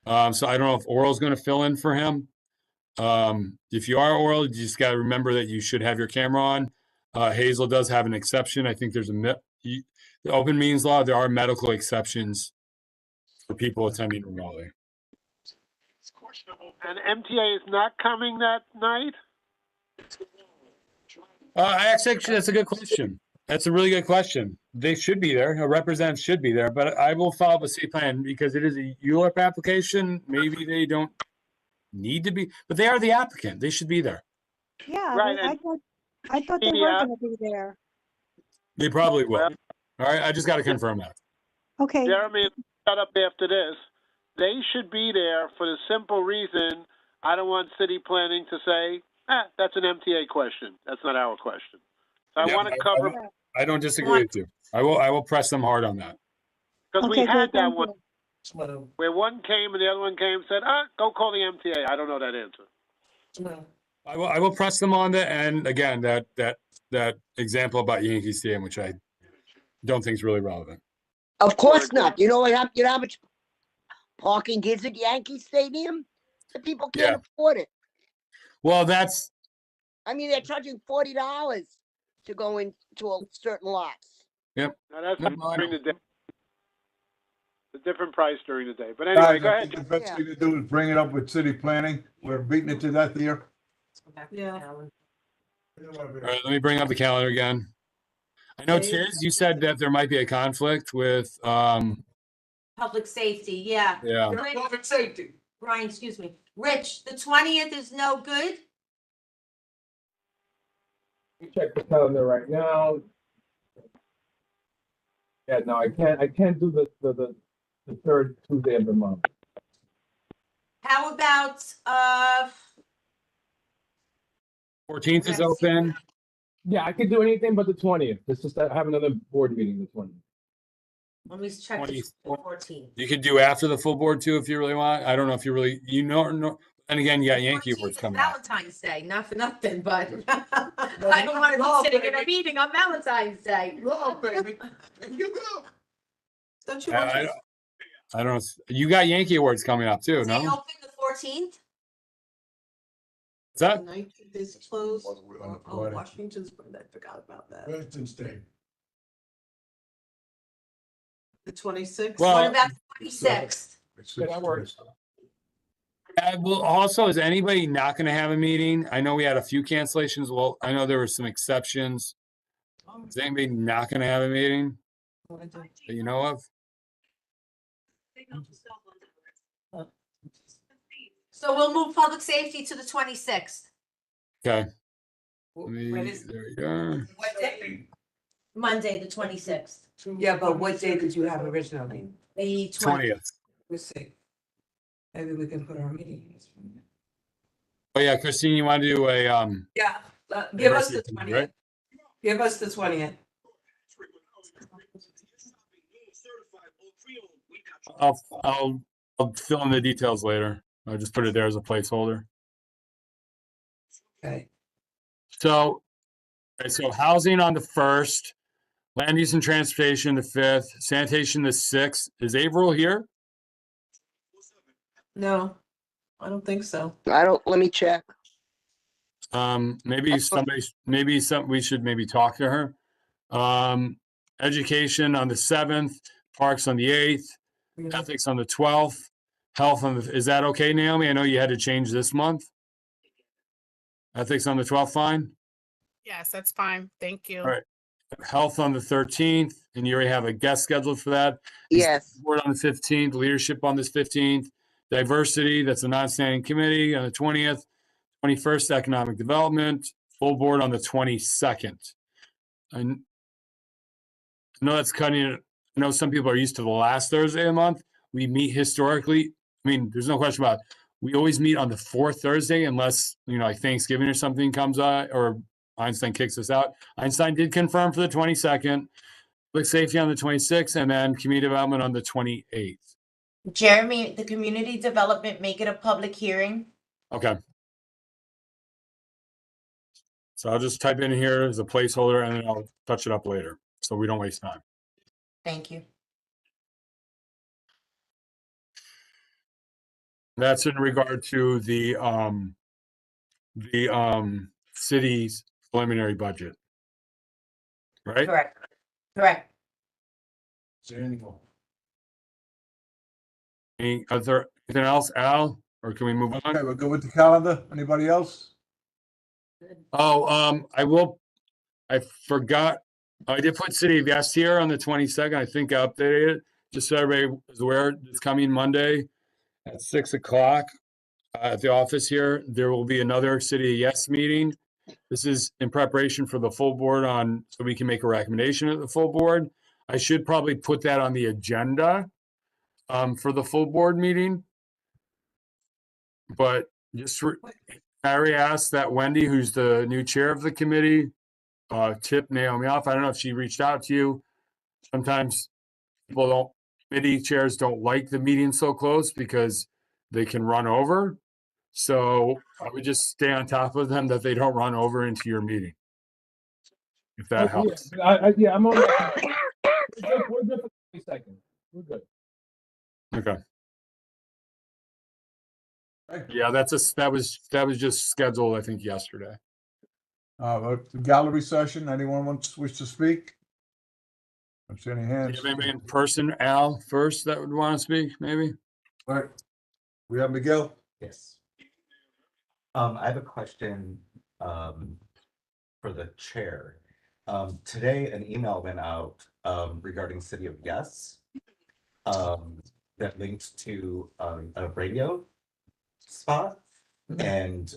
S1: So I don't know if Oral's going to fill in for him. If you are Oral, you just got to remember that you should have your camera on. Hazel does have an exception. I think there's the open meetings law. There are medical exceptions for people attending remotely.
S13: And MTA is not coming that night?
S1: Actually, that's a good question. That's a really good question. They should be there. A representative should be there, but I will follow the city plan because it is a ULURP application. Maybe they don't need to be, but they are the applicant. They should be there.
S11: Yeah,
S13: Right,
S11: I thought they were gonna be there.
S1: They probably will. All right, I just got to confirm that.
S11: Okay,
S13: Jeremy, shut up after this. They should be there for the simple reason I don't want city planning to say, that's an MTA question. That's not our question. So I want to cover.
S1: I don't disagree with you. I will press them hard on that.
S13: Because
S11: Okay,
S13: we had
S11: good,
S13: that
S11: thank
S13: one where one came and the other one came and said, go call the MTA. I don't know that answer.
S1: I will press them on that. And again, that example about Yankee Stadium, which I don't think is really relevant.
S6: Of course not. You know what? You know how much parking is at Yankee Stadium? The people can't afford it.
S1: Well, that's.
S6: I mean, they're charging $40 to go into certain lots.
S1: Yep.
S13: Now that's
S1: No,
S13: during the day. A different price during the day. But anyway, go ahead.
S2: The best thing to do is bring it up with city planning. We're beating it to death here.
S8: Yeah.
S1: All right, let me bring up the calendar again. I know, Tiz, you said that there might be a conflict with.
S7: Public safety, yeah.
S1: Yeah.
S7: Public safety. Brian, excuse me. Rich, the 20th is no good?
S12: Check the calendar right now. Yeah, no, I can't do the third Tuesday of the month.
S7: How about,
S1: 14th is open.
S12: Yeah, I could do anything but the 20th. It's just that I have another board meeting the 20th.
S7: let me check the 14th.
S1: You could do after the full board too if you really want. I don't know if you really, no. And again, you got Yankee awards coming up.
S7: Valentine's Day, not for nothing, but I don't want to be sitting in a meeting on Valentine's Day.
S8: Don't you want to?
S1: I don't know. You got Yankee awards coming up too,
S7: They
S1: no?
S7: open the 14th?
S1: Is that?
S8: The 19th is closed.
S2: What?
S8: Oh, Washington's, I forgot about that.
S2: President's Day.
S8: The 26th.
S1: Well,
S7: What about the 26th?
S12: Yeah, that works.
S1: Well, also, is anybody not going to have a meeting? I know we had a few cancellations. Well, I know there were some exceptions. Is anybody not going to have a meeting that you know of?
S7: So we'll move public safety to the 26th.
S1: Okay. There you go.
S7: Monday, the 26th.
S14: Yeah, but what day did you have originally?
S7: The 20th.
S1: 20th.
S14: Let's see. Maybe we can put our meetings.
S1: Oh yeah, Christine, you want to do a
S14: Yeah, give us the
S1: University,
S14: 20th.
S1: right?
S14: Give us the 20th.
S1: I'll fill in the details later. I'll just put it there as a placeholder.
S14: Okay.
S1: So housing on the 1st, land use and transportation the 5th, sanitation the 6th. Is Averill here?
S8: No, I don't think so.
S6: Let me check.
S1: Maybe we should maybe talk to her. Education on the 7th, parks on the 8th, ethics on the 12th, health on the, is that okay, Naomi? I know you had to change this month. Ethics on the 12th, fine?
S10: Yes, that's fine. Thank you.
S1: All right. Health on the 13th, and you already have a guest scheduled for that.
S6: Yes.
S1: Board on the 15th, leadership on this 15th, diversity, that's a non-standing committee on the 20th, 21st, economic development, full board on the 22nd. I know that's cutting it. I know some people are used to the last Thursday of the month. We meet historically. I mean, there's no question about it. We always meet on the fourth Thursday unless, like Thanksgiving or something comes out or Einstein kicks us out. Einstein did confirm for the 22nd, public safety on the 26th, and then community development on the 28th.
S5: Jeremy, the community development, make it a public hearing.
S1: Okay. So I'll just type in here as a placeholder and then I'll touch it up later so we don't waste time.
S5: Thank you.
S1: That's in regard to the city's preliminary budget. Right?
S5: Correct. Correct.
S1: Anything else, Al? Or can we move on?
S2: Okay, we'll go with the calendar. Anybody else?
S1: Oh, I forgot. I did put City of Yes here on the 22nd. I think I updated it just so everybody is aware. It's coming Monday at 6 o'clock at the office here. There will be another City of Yes meeting. This is in preparation for the full board so we can make a recommendation at the full board. I should probably put that on the agenda for the full board meeting. But Harry asked that Wendy, who's the new chair of the committee, tip Naomi off. I don't know if she reached out to you. Sometimes committee chairs don't like the meeting so close because they can run over. So I would just stay on top of them that they don't run over into your meeting. If that helps.
S12: Yeah, I'm on that. We're good for 20 seconds. We're good.
S1: Okay. Yeah, that was just scheduled, I think, yesterday.
S2: The gallery session, anyone wish to speak? I'm seeing any
S1: Do
S2: hands.
S1: you have anybody in person, Al, first that would want to speak, maybe?
S2: All right. We have Miguel.
S15: Yes. I have a question for the chair. Today, an email went out regarding City of Yes that linked to a radio spot, and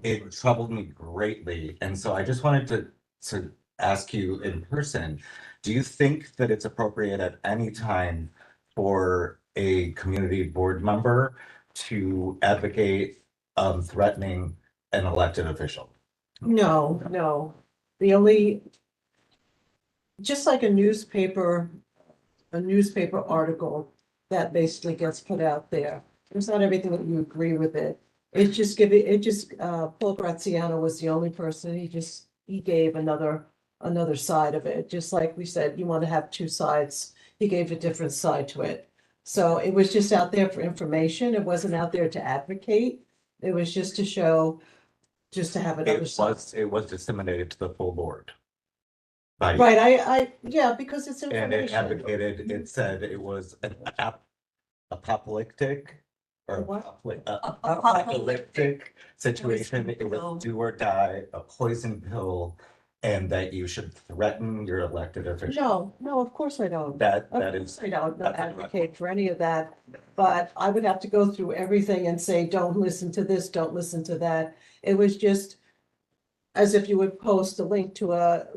S15: it troubled me greatly. And so I just wanted to ask you in person, do you think that it's appropriate at any time for a community board member to advocate threatening an elected official?
S8: No. Just like a newspaper article that basically gets put out there. It's not everything that you agree with it. Paul Graziano was the only person, he gave another side of it. Just like we said, you want to have two sides. He gave a different side to it. So it was just out there for information. It wasn't out there to advocate. It was just to show, just to have another side.
S15: It was disseminated to the full board. Right.
S8: Right, yeah, because it's
S15: And it
S8: information.
S15: advocated, it said it was an apocalyptic or apocalyptic situation. It was do or die, a poison pill, and that you should threaten your elected official.
S8: No, of course I don't.
S15: That
S8: Of
S15: is.
S8: course I don't
S15: that's a
S8: advocate for any of that, but I would have to go through everything and say, don't listen to this, don't listen to that. It was just as if you would post a link to an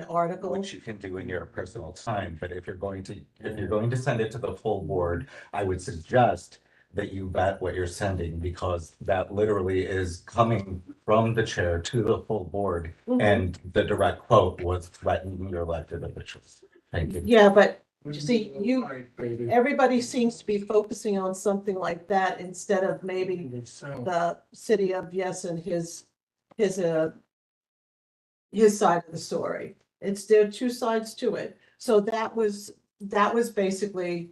S8: article.
S15: Which you can do in your personal time, but if you're going to send it to the full board, I would suggest that you vet what you're sending, because that literally is coming from the chair to the full board.
S8: Mhm.
S15: And the direct quote was threatening your elected officials. Thank you.
S8: Yeah, but you see, everybody seems to be focusing on something like that instead of maybe the City of Yes and his side of the story. There are two sides to it. So that was basically,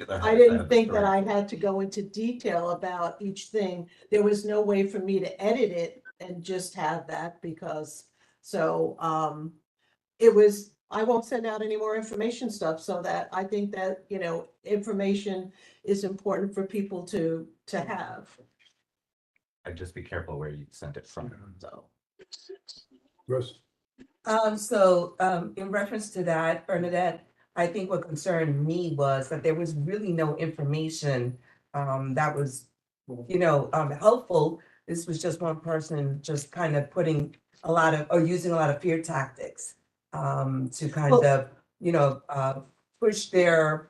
S8: I didn't think that I had to go into detail about each thing. There was no way for me to edit it and just have that because, I won't send out any more information stuff, so that I think that, information is important for people to have.
S15: I'd just be careful where you send it from.
S8: So.
S2: Chris?
S14: In reference to that, Bernadette, I think what concerned me was that there was really no information that was, helpful. This was just one person just kind of putting a lot of, or using a lot of fear tactics to kind of, push their,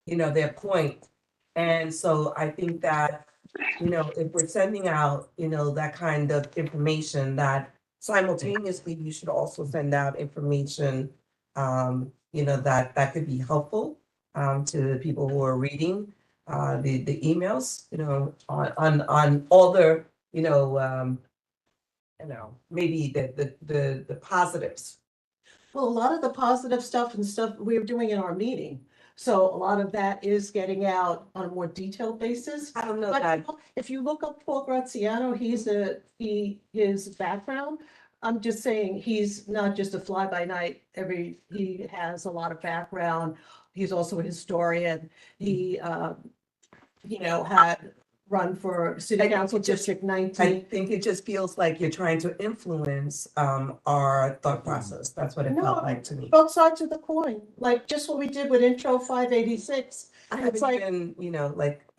S14: their point. And so I think that, if we're sending out, that kind of information, that simultaneously you should also send out information, that could be helpful to the people who are reading the emails, on all the, maybe the positives.
S8: Well, a lot of the positive stuff and stuff we're doing in our meeting. So a lot of that is getting out on a more detailed basis.
S14: I don't know
S8: But
S14: that.
S8: if you look up Paul Graziano, his background, I'm just saying, he's not just a fly by night, he has a lot of background. He's also a historian. He, had run for city council District
S14: I
S8: 19.
S14: think it just feels like you're trying to influence our thought process. That's what it
S8: No,
S14: felt like to me.
S8: Both sides of the coin, like just what we did with Intro 586.
S14: I
S8: It's
S14: haven't
S8: like,
S14: even,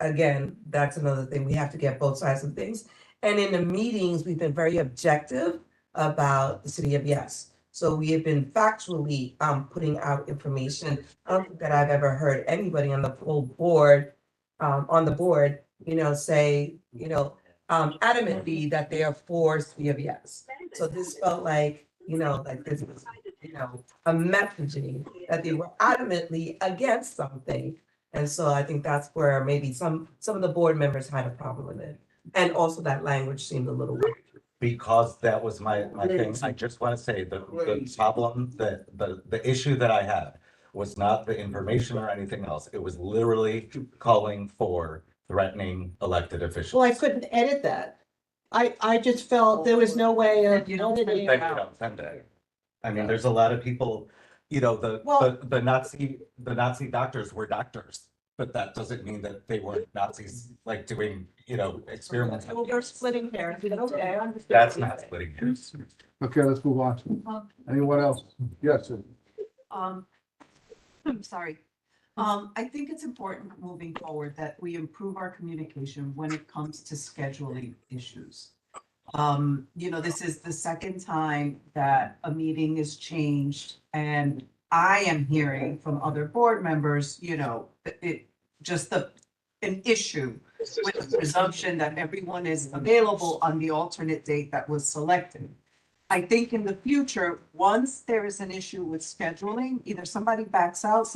S14: again, that's another thing. We have to get both sides of things. And in the meetings, we've been very objective about the city of Yes. So we have been factually putting out information. I don't think that I've ever heard anybody on the full board, say, adamantly that they are for city of Yes. So this felt like, like this was, a messaging that they were adamantly against something. And so I think that's where maybe some of the board members had a problem with it. And also that language seemed a little weird.
S15: Because that was my thing, I just want to say the problem, the issue that I had was not the information or anything else. It was literally calling for threatening elected officials.
S8: well, I couldn't edit that. I just felt there was no way of
S15: You don't
S8: editing
S15: send
S8: it out.
S15: it. I mean, there's a lot of people,
S8: Well-
S15: the Nazi doctors were doctors, but that doesn't mean that they weren't Nazis, like doing, experiments.
S8: Well, we're splitting hairs. Okay, I understand.
S15: That's not splitting hairs.
S2: Okay, let's move on. Anyone else? Yes, sir.
S16: I'm sorry. I think it's important moving forward that we improve our communication when it comes to scheduling issues. This is the second time that a meeting is changed, and I am hearing from other board members, an issue with the presumption that everyone is available on the alternate date that was selected. I think in the future, once there is an issue with scheduling, either somebody backs out,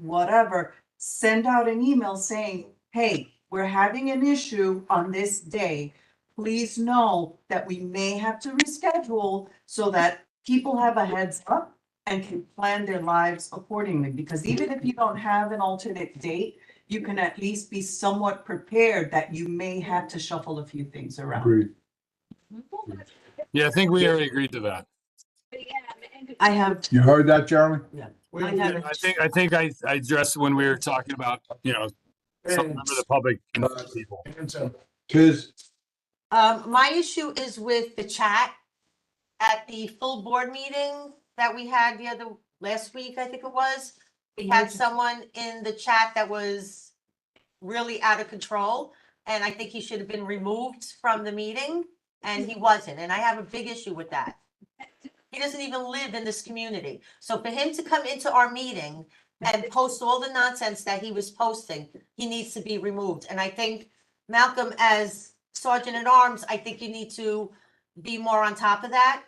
S16: whatever, send out an email saying, hey, we're having an issue on this day. Please know that we may have to reschedule so that people have a heads up and can plan their lives accordingly. Because even if you don't have an alternate date, you can at least be somewhat prepared that you may have to shuffle a few things around.
S2: Agreed.
S1: Yeah, I think we already agreed to that.
S16: I have.
S2: You heard that, Jeremy?
S1: I think I addressed when we were talking about, some member of the public and people.
S2: Tiz,
S7: My issue is with the chat at the full board meeting that we had last week, I think it was. We had someone in the chat that was really out of control, and I think he should have been removed from the meeting, and he wasn't, and I have a big issue with that. He doesn't even live in this community. So for him to come into our meeting and post all the nonsense that he was posting, he needs to be removed. And I think, Malcolm, as Sergeant at Arms, I think you need to be more on top of that.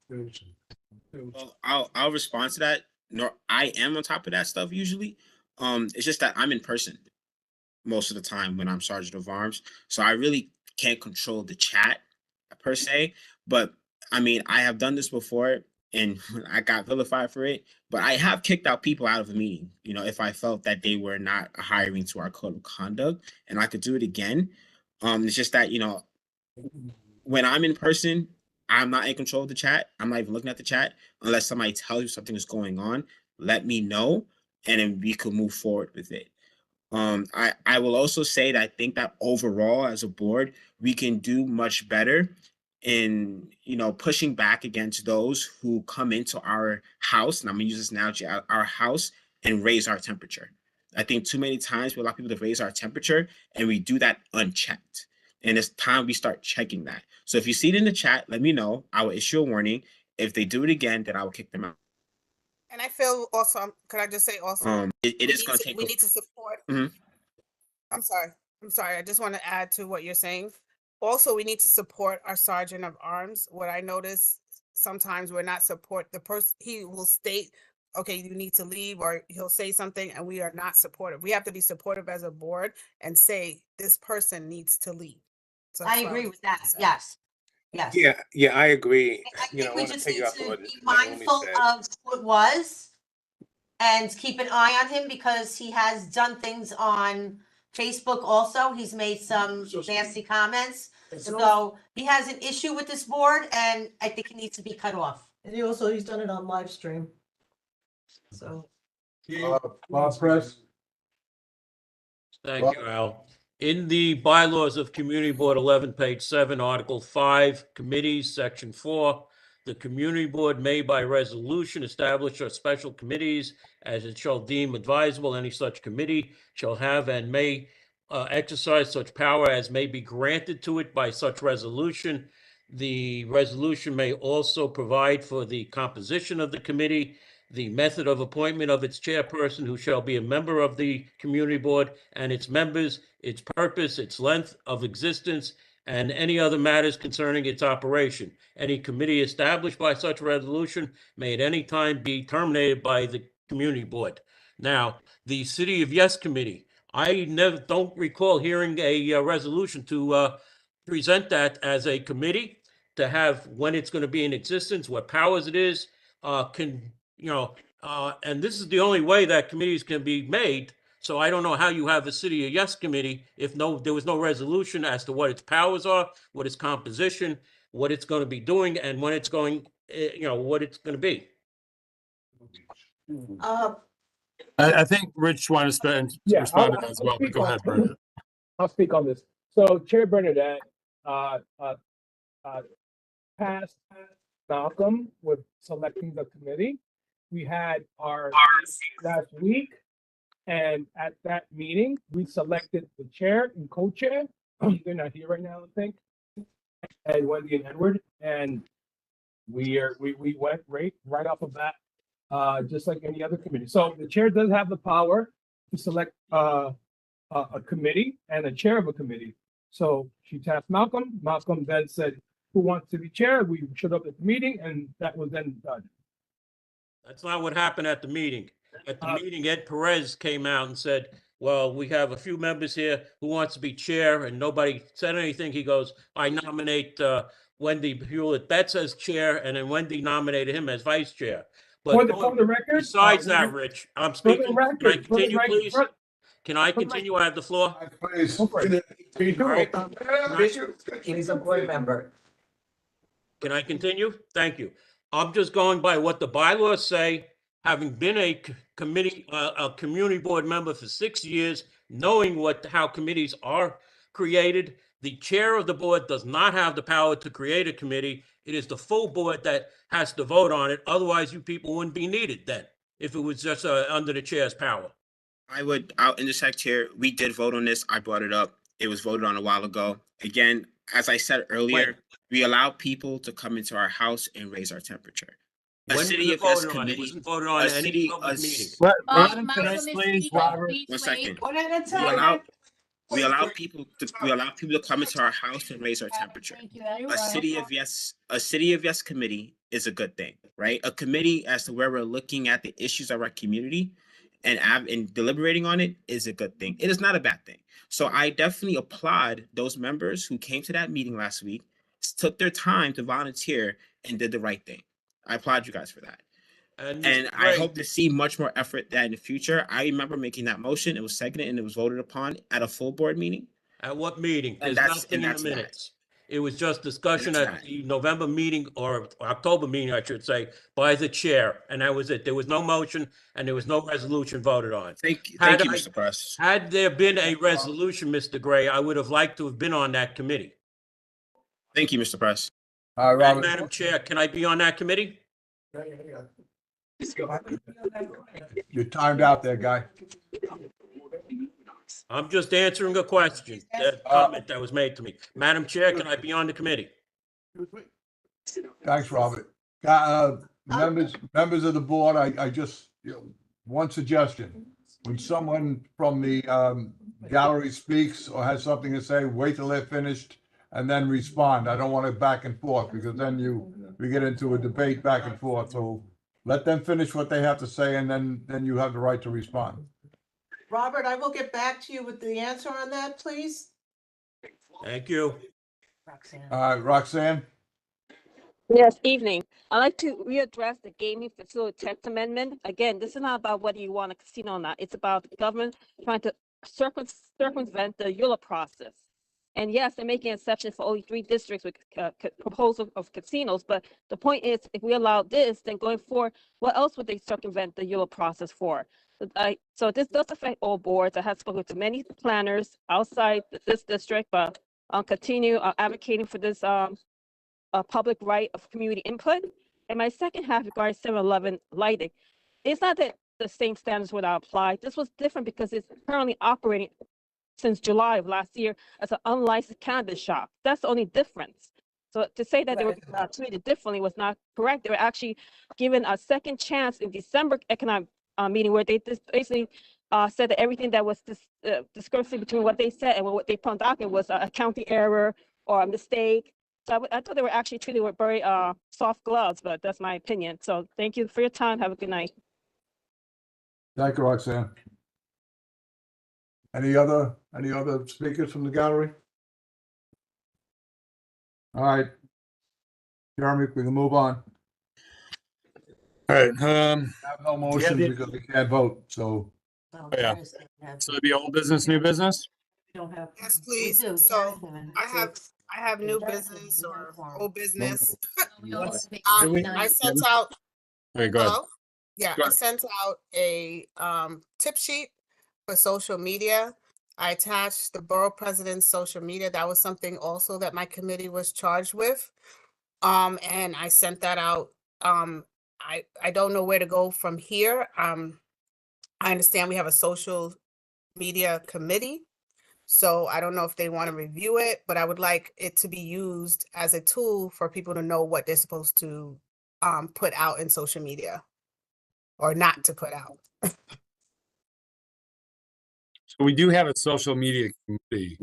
S9: Well, I'll respond to that. No, I am on top of that stuff usually. It's just that I'm in person most of the time when I'm Sergeant of Arms, so I really can't control the chat per se. But I mean, I have done this before, and I got vilified for it. But I have kicked out people out of a meeting, if I felt that they were not adhering to our code of conduct, and I could do it again. It's just that when I'm in person, I'm not in control of the chat. I'm not even looking at the chat unless somebody tells you something is going on. Let me know, and then we could move forward with it. I will also say that I think that overall, as a board, we can do much better in, you know, pushing back against those who come into our house, and I'm gonna use this analogy, our house, and raise our temperature. I think too many times we allow people to raise our temperature, and we do that unchecked. And it's time we start checking that. So if you see it in the chat, let me know. I will issue a warning. If they do it again, then I will kick them out.
S10: And I feel also, could I just say also?
S9: It
S10: we
S9: is
S10: need
S9: going
S10: to-
S9: to take.
S10: We need to support.
S9: Mhm.
S10: I'm sorry. I just want to add to what you're saying. Also, we need to support our sergeant of arms. What I notice sometimes we're not support the person. He will state, okay, you need to leave, or he'll say something and we are not supportive. We have to be supportive as a board and say, this person needs to leave. So
S7: I
S10: that's what
S7: agree
S10: was
S7: with that.
S10: gonna say.
S7: Yes. Yes.
S4: Yeah, I agree.
S7: I
S4: You know,
S7: think
S4: I
S7: we
S4: want to
S7: just
S4: take
S7: need
S4: you off
S7: to
S4: what
S7: be
S4: Naomi
S7: mindful
S4: said.
S7: of who it was and keep an eye on him because he has done things on Facebook also. He's made some nasty comments. So he has an issue with this board and I think he needs to be cut off.
S8: And he's done it on live stream. So.
S2: Bob Press,
S17: Thank you, Al. In the bylaws of Community Board 11, page 7, Article 5, Committees, Section 4, the Community Board may by resolution establish or special committees as it shall deem advisable. Any such committee shall have and may exercise such power as may be granted to it by such resolution. The resolution may also provide for the composition of the committee, the method of appointment of its chairperson, who shall be a member of the community board, and its members, its purpose, its length of existence, and any other matters concerning its operation. Any committee established by such resolution may at any time be terminated by the community board. Now, the City of Yes Committee, I don't recall hearing a resolution to present that as a committee, to have when it's going to be in existence, what powers it is, and this is the only way that committees can be made. So I don't know how you have a City of Yes Committee if there was no resolution as to what its powers are, what its composition, what it's going to be doing, and when it's going, what it's going to be.
S1: I think Rich wanted to respond to that as well, but go ahead, Bernadette.
S12: I'll speak on this. So Chair Bernadette passed Malcolm with selecting the committee. We had our last week, and at that meeting, we selected the chair and co-chair. They're not here right now, I think. And Wendy and Edward, and we went right off of that, just like any other committee. So the chair does have the power to select a committee and a chair of a committee. So she tasked Malcolm. Malcolm then said, who wants to be chair? We showed up at the meeting, and that was then done.
S17: That's not what happened at the meeting. At the meeting, Ed Perez came out and said, well, we have a few members here who wants to be chair, and nobody said anything. He goes, I nominate Wendy Hewlett-Betts as chair, and then Wendy nominated him as vice chair. But
S12: for the record,
S17: besides that, Rich, I'm speaking. Can I continue, please? Can I continue? I have the floor.
S2: please.
S17: All right.
S14: He's a board member.
S17: Can I continue? Thank you. I'm just going by what the bylaws say, having been a community board member for 6 years, knowing how committees are created. The chair of the board does not have the power to create a committee. It is the full board that has to vote on it. Otherwise, you people wouldn't be needed then, if it was just under the chair's power.
S9: I'll intersect here. We did vote on this. I brought it up. It was voted on a while ago. Again, as I said earlier, we allow people to come into our house and raise our temperature. A City of Yes committee.
S17: It wasn't voted on at any public meeting.
S3: Malcolm,
S1: please,
S3: please
S1: Robert.
S3: wait.
S9: One second.
S7: One at a
S9: We
S7: time.
S9: allow people to come into our house and raise our temperature.
S3: Thank you.
S9: A City of Yes committee is a good thing, right? A committee as to where we're looking at the issues of our community and deliberating on it is a good thing. It is not a bad thing. So I definitely applaud those members who came to that meeting last week, took their time to volunteer, and did the right thing. I applaud you guys for that. And I hope to see much more effort that in the future. I remember making that motion. It was seconded and it was voted upon at a full board meeting.
S17: At what meeting?
S9: And
S17: There's
S9: that's-
S17: nothing
S9: and
S17: in
S9: that's
S17: the
S9: that.
S17: minutes. It was just discussion
S9: That's
S17: at
S9: that.
S17: the November meeting or October meeting, I should say, by the chair, and that was it. There was no motion and there was no resolution voted on.
S9: Thank you,
S17: Had
S9: Mr. Press.
S17: Had there been a resolution, Mr. Gray, I would have liked to have been on that committee.
S9: Thank you, Mr. Press.
S2: All right, Robert.
S17: Madam Chair, can I be on that committee?
S2: You're timed out there, guy.
S17: I'm just answering a question, that comment that was made to me. Madam Chair, can I be on the committee?
S2: Thanks, Robert. Members of the board, I just, one suggestion. When someone from the gallery speaks or has something to say, wait till they're finished and then respond. I don't want it back and forth because then we get into a debate back and forth. So let them finish what they have to say and then you have the right to respond.
S8: Robert, I will get back to you with the answer on that, please.
S17: Thank you.
S2: All right, Roxanne?
S18: Yes, evening. I'd like to readdress the gaming facility text amendment. Again, this is not about whether you want a casino or not. It's about the government trying to circumvent the EULA process. And yes, they're making exceptions for only 3 districts with proposal of casinos. But the point is, if we allow this, then going forward, what else would they circumvent the EULA process for? So this does affect all boards. I have spoken to many planners outside this district, but I'll continue advocating for this a public right of community input. And my second half regarding 7-Eleven lighting, it's not that the same standards would not apply. This was different because it's currently operating since July of last year as an unlicensed cannabis shop. That's the only difference. So to say that they were treated differently was not correct. They were actually given a second chance in December economic meeting where they just basically said that everything that was discrepancy between what they said and what they put on docket was a accounting error or a mistake. So I thought they were actually treated with very soft gloves, but that's my opinion. So thank you for your time. Have a good night.
S2: Thank you, Roxanne. Any other speakers from the gallery? All right. Jeremy, we can move on.
S1: All right,
S2: Have no motions
S1: the-
S2: because we can't vote, so.
S1: yeah. So it'd be old business, new business?
S10: Yes, please. So I have new business or old business. I sent out,
S1: Okay, go ahead.
S10: hello? Yeah,
S1: Go
S10: I
S1: ahead.
S10: sent out a tip sheet for social media. I attached the borough president's social media. That was something also that my committee was charged with. And I sent that out. I don't know where to go from here. I understand we have a social media committee. So I don't know if they want to review it, but I would like it to be used as a tool for people to know what they're supposed to put out in social media or not to put out.
S1: So we do have a social media committee.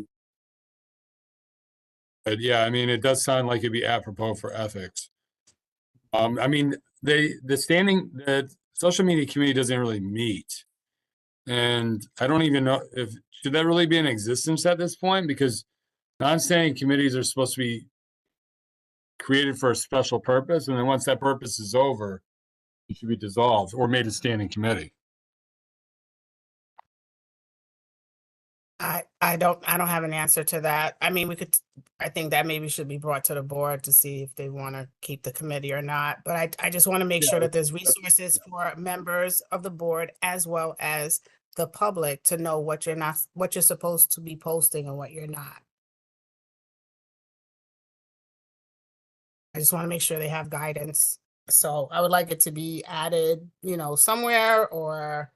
S1: But yeah, I mean, it does sound like it'd be apropos for ethics. I mean, the social media committee doesn't really meet. And I don't even know should that really be in existence at this point? Because non-standing committees are supposed to be created for a special purpose. And then once that purpose is over, it should be dissolved or made a standing committee.
S10: I don't have an answer to that. I mean, I think that maybe should be brought to the board to see if they want to keep the committee or not. But I just want to make sure that there's resources for members of the board as well as the public to know what you're supposed to be posting and what you're not. I just want to make sure they have guidance. So I would like it to be added, somewhere or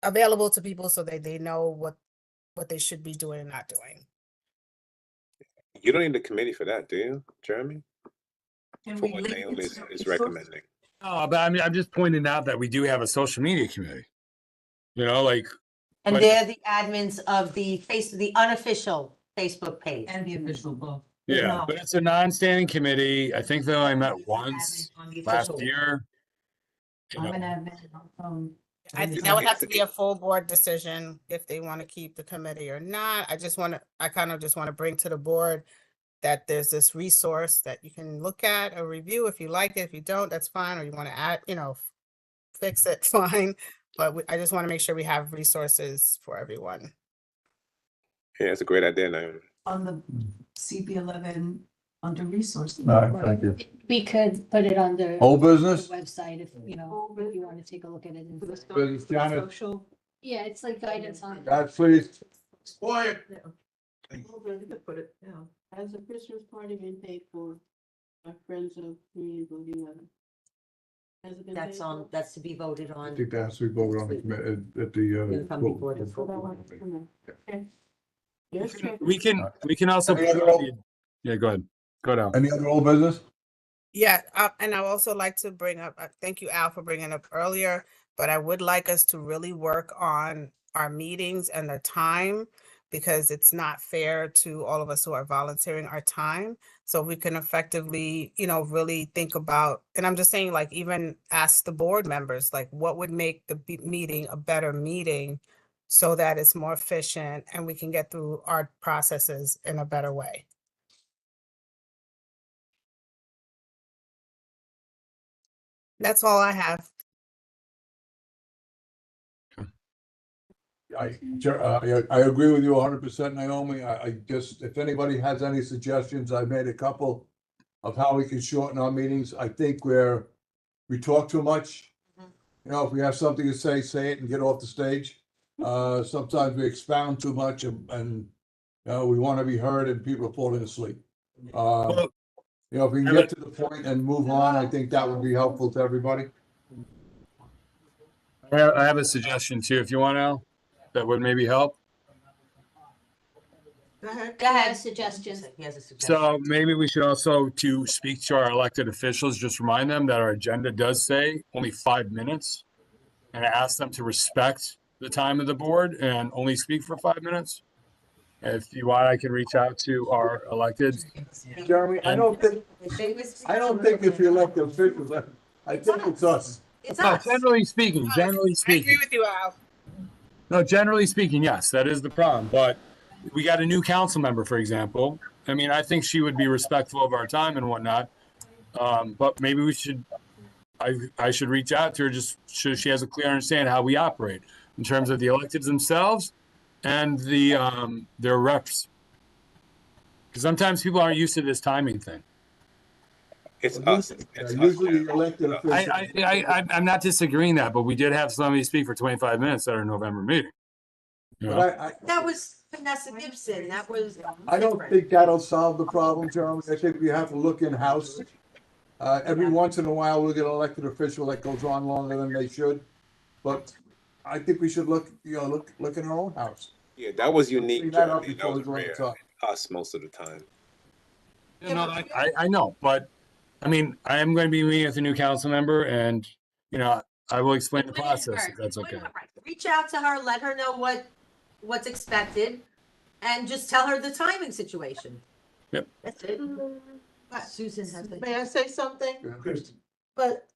S10: available to people so that they know what they should be doing and not doing.
S4: You don't need the committee for that, do you, Jeremy?
S16: Can
S4: For
S16: we
S4: what
S16: link
S4: Naomi
S16: it to
S4: is
S16: Facebook?
S4: recommending.
S1: Oh, but I'm just pointing out that we do have a social media committee. Like.
S7: And
S1: but-
S7: they're the admins of the unofficial Facebook page.
S16: And the official book.
S1: Yeah, but it's a non-standing committee. I think they only met once last year. You know,
S10: That would have to be a full board decision if they want to keep the committee or not. I kind of just want to bring to the board that there's this resource that you can look at or review if you like it. If you don't, that's fine. Or you want to add, fix it, fine. But I just want to make sure we have resources for everyone.
S4: Yeah, it's a great idea, Naomi.
S16: On the CB11 under resources.
S2: All right, thank you.
S3: We could put it on the
S2: Old business?
S3: website if you want to take a look at it.
S2: Business, Janet?
S16: Social.
S3: Yeah, it's like guidance on.
S2: God, please. Quiet.
S8: Put it, as a Christmas party been paid for Our friends of community building letter. Has it been
S7: That's
S8: paid
S7: on,
S8: for?
S7: that's to be voted
S2: I
S7: on.
S2: think that has to be voted on the committee at the.
S7: It'll come before the
S8: So that one, okay. Yes, Chair.
S1: We can also.
S2: Any other
S1: put on
S2: old-
S1: the- Yeah, go ahead. Go down.
S2: Any other old business?
S10: Yeah, and I also like to bring up, thank you, Al, for bringing up earlier, but I would like us to really work on our meetings and the time, because it's not fair to all of us who are volunteering our time. So we can effectively, really think about, and I'm just saying, like, even ask the board members, like, what would make the meeting a better meeting so that it's more efficient and we can get through our processes in a better way. That's all I have.
S2: I agree with you 100%, Naomi. I just, if anybody has any suggestions, I made a couple of how we can shorten our meetings. I think we talk too much. You know, if we have something to say it and get off the stage. Sometimes we expound too much and we want to be heard and people are falling asleep. If we can get to the point and move on, I think that would be helpful to everybody.
S1: I have a suggestion too, if you want, Al, that would maybe help.
S8: Go ahead.
S7: Go ahead.
S3: Suggestions.
S7: He has a suggestion.
S1: So maybe we should also, to speak to our elected officials, just remind them that our agenda does say only 5 minutes. And ask them to respect the time of the board and only speak for 5 minutes. If you want, I can reach out to our elected.
S2: Jeremy, I don't think it's the elected officials. I think it's us.
S7: It's
S1: No,
S7: us.
S1: generally speaking,
S10: I agree with you, Al.
S1: No, generally speaking, yes, that is the problem. But we got a new council member, for example. I mean, I think she would be respectful of our time and whatnot. But maybe we should, I should reach out to her just so she has a clear understanding how we operate in terms of the electeds themselves and their reps. Because sometimes people aren't used to this timing thing.
S4: It's us. It's us.
S2: Usually the elected officials.
S1: I'm not disagreeing that, but we did have somebody speak for 25 minutes at our November meeting. You know?
S2: But
S7: That was Vanessa Gibson. That was.
S2: I don't think that'll solve the problem, Jeremy. I think we have to look in-house. Every once in a while, we'll get an elected official that goes on longer than they should. But I think we should look in our own house.
S4: Yeah, that was unique,
S2: Bring that up
S4: Jeremy. That
S2: before
S4: was
S2: we go
S4: rare.
S2: inside.
S4: Us most of the time.
S1: You know, I know, but I mean, I am going to be meeting with a new council member and, I will explain the process if that's okay.
S7: Reach out to her, let her know what's expected, and just tell her the timing situation.
S1: Yep.
S7: That's it. Susan has the.
S8: May I say something?
S2: Yeah.
S8: But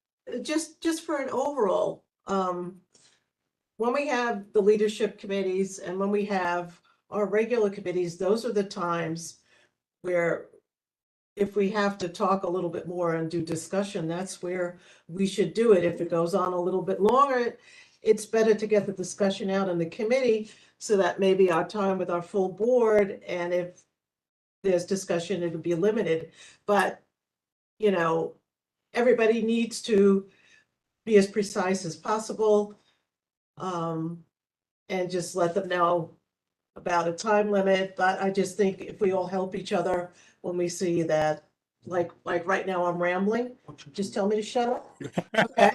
S8: just for an overall, when we have the leadership committees and when we have our regular committees, those are the times where if we have to talk a little bit more and do discussion, that's where we should do it. If it goes on a little bit longer, it's better to get the discussion out in the committee so that maybe our time with our full board, and if there's discussion, it'll be limited. But, everybody needs to be as precise as possible. And just let them know about a time limit. But I just think if we all help each other when we see that, like right now I'm rambling, just tell me to shut up. Okay.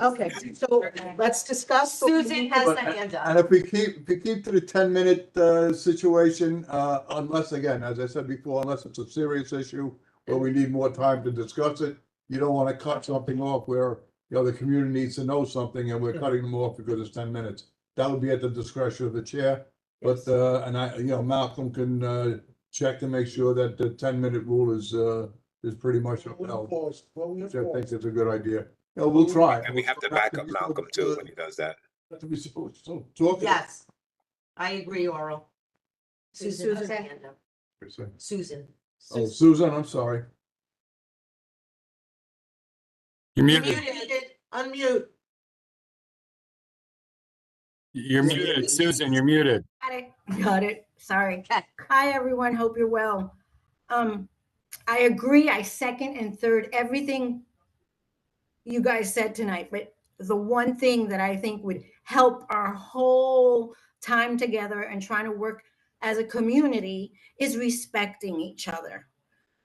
S8: Okay, so let's discuss.
S7: Susan has
S2: But-
S7: the hand up.
S2: And if we keep to the 10-minute situation, unless, again, as I said before, unless it's a serious issue where we need more time to discuss it, you don't want to cut something off where, the community needs to know something and we're cutting them off because it's 10 minutes. That would be at the discretion of the chair. But, Malcolm can check to make sure that the 10-minute rule is pretty much upheld. Which I think is a good idea. We'll try.
S4: And we have to back up Malcolm too when he does that.
S7: Yes, I agree, Oral. Susan has
S8: Susan.
S7: her hand up. Susan.
S2: Oh, Susan, I'm sorry.
S1: You're
S8: You're
S1: muted.
S8: muted. Unmute.
S1: You're muted, Susan, you're muted.
S19: Got it. Sorry. Hi, everyone. Hope you're well. I agree. I second and third everything you guys said tonight. But the one thing that I think would help our whole time together and trying to work as a community is respecting each other.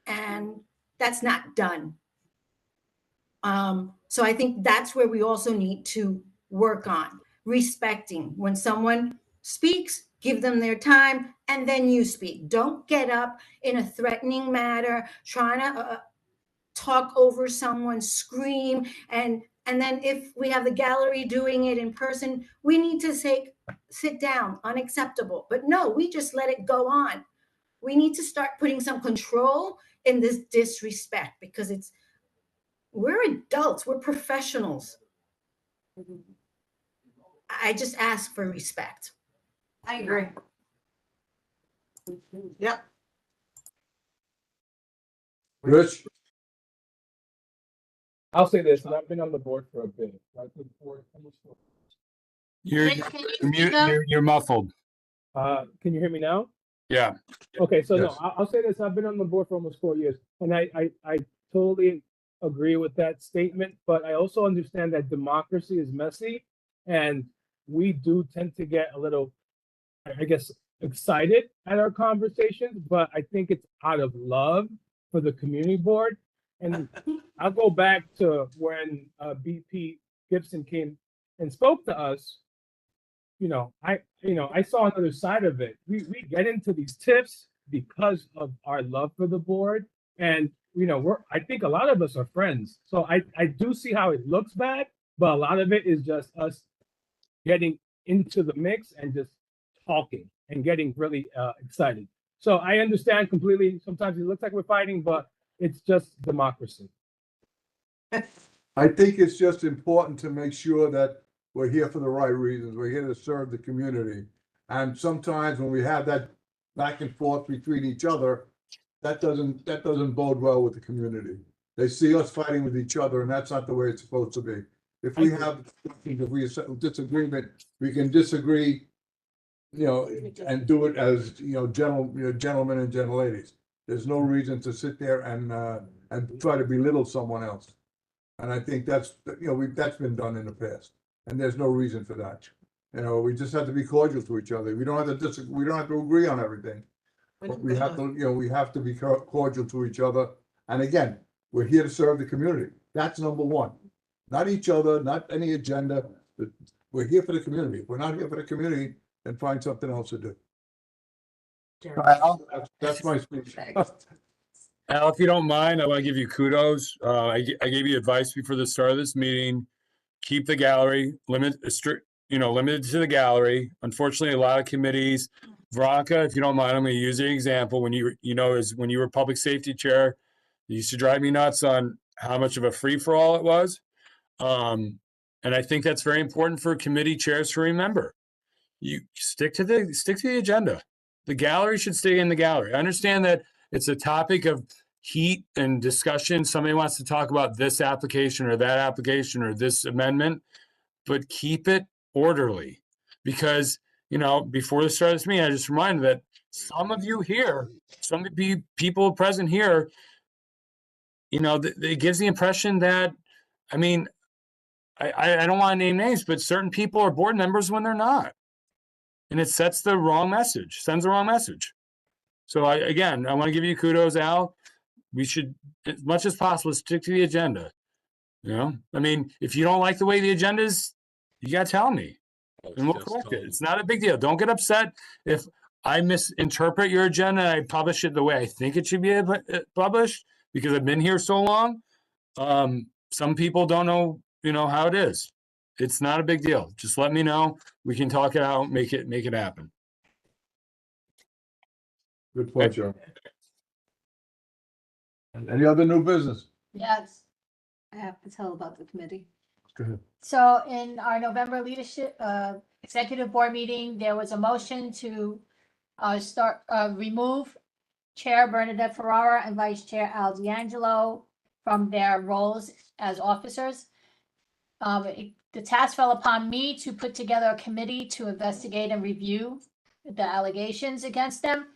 S19: and that's not done. So I think that's where we also need to work on respecting when someone speaks, give them their time, and then you speak. Don't get up in a threatening manner, trying to talk over someone, scream, and then if we have the gallery doing it in person, we need to say, sit down, unacceptable. But no, we just let it go on. We need to start putting some control in this disrespect because we're adults, we're professionals. I just ask for respect.
S7: I agree.
S16: Yep.
S2: Rich?
S12: I'll say this, and I've been on the board for a bit. I've been almost 4
S1: You're,
S3: Rich, can you
S1: you're,
S3: speak
S1: mute-
S3: up?
S1: you're muffled.
S12: Can you hear me now?
S1: Yeah.
S12: Okay, so
S2: Yes.
S12: no, I'll say this, I've been on the board for almost 4 years, and I totally agree with that statement, but I also understand that democracy is messy, and we do tend to get a little, I guess, excited at our conversations, but I think it's out of love for the community board. And I'll go back to when BP Gibson came and spoke to us. I saw another side of it. We get into these tips because of our love for the board, and I think a lot of us are friends. So I do see how it looks bad, but a lot of it is just us getting into the mix and just talking and getting really excited. So I understand completely. Sometimes it looks like we're fighting, but it's just democracy.
S2: I think it's just important to make sure that we're here for the right reasons. We're here to serve the community. And sometimes when we have that back and forth between each other, that doesn't bode well with the community. They see us fighting with each other, and that's not the way it's supposed to be. If we have disagreement, we can disagree, and do it as, gentlemen and gentleladies. There's no reason to sit there and try to belittle someone else. And I think that's been done in the past, and there's no reason for that. We just have to be cordial to each other. We don't have to we don't have to agree on everything. But we have to be cordial to each other. And again, we're here to serve the community. That's number one. Not each other, not any agenda, but we're here for the community. If we're not here for the community, then find something else to do. That's my speech.
S1: Al, if you don't mind, I want to give you kudos. I gave you advice before the start of this meeting. Keep the gallery limited to the gallery. Unfortunately, a lot of committees. Veronica, if you don't mind, I'm going to use an example. When you were public safety chair, it used to drive me nuts on how much of a free for all it was. And I think that's very important for committee chairs to remember. You stick to the agenda. The gallery should stay in the gallery. I understand that it's a topic of heat and discussion. Somebody wants to talk about this application or that application or this amendment, but keep it orderly. Because, before the start of this meeting, I just reminded that some of you here, some of the people present here, it gives the impression that, I don't want to name names, but certain people are board members when they're not. And it sends the wrong message. So I want to give you kudos, Al. We should, as much as possible, stick to the agenda. If you don't like the way the agenda is, you got to tell me and we'll correct it. It's not a big deal. Don't get upset if I misinterpret your agenda and I publish it the way I think it should be published because I've been here so long. Some people don't know, how it is. It's not a big deal. Just let me know. We can talk it out, make it happen.
S2: Good point, Joe. Any other new business?
S3: Yes, I have to tell about the committee.
S2: Go ahead.
S3: So in our November leadership, executive board meeting, there was a motion to remove Chair Bernadette Ferrara and Vice Chair Al D'Angelo from their roles as officers. The task fell upon me to put together a committee to investigate and review the allegations against them.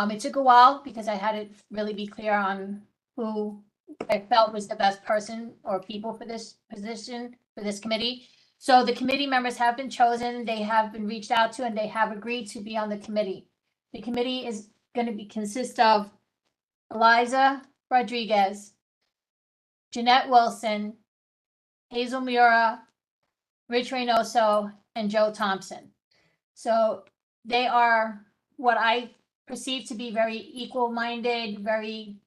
S3: It took a while because I had to really be clear on who I felt was the best person or people for this position, for this committee. So the committee members have been chosen, they have been reached out to, and they have agreed to be on the committee. The committee is going to consist of Eliza Rodriguez, Jeanette Wilson, Hazel Mura, Rich Reynoso, and Joe Thompson. So they are what I perceive to be very equal-minded, very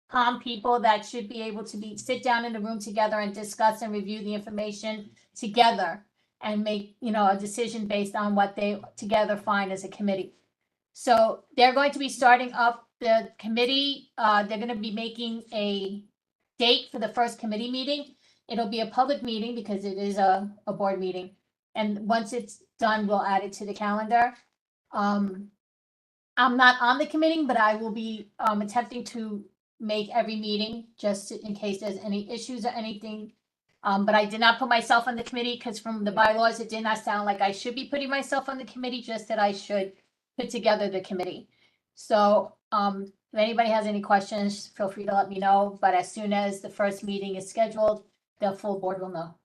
S3: calm people that should be able to sit down in the room together and discuss and review the information together and make, a decision based on what they together find as a committee. So they're going to be starting up the committee. They're going to be making a date for the first committee meeting. It'll be a public meeting because it is a board meeting. And once it's done, we'll add it to the calendar. I'm not on the committee, but I will be attempting to make every meeting just in case there's any issues or anything. But I did not put myself on the committee because from the bylaws, it did not sound like I should be putting myself on the committee, just that I should put together the committee. So if anybody has any questions, feel free to let me know. But as soon as the first meeting is scheduled, the full board will know.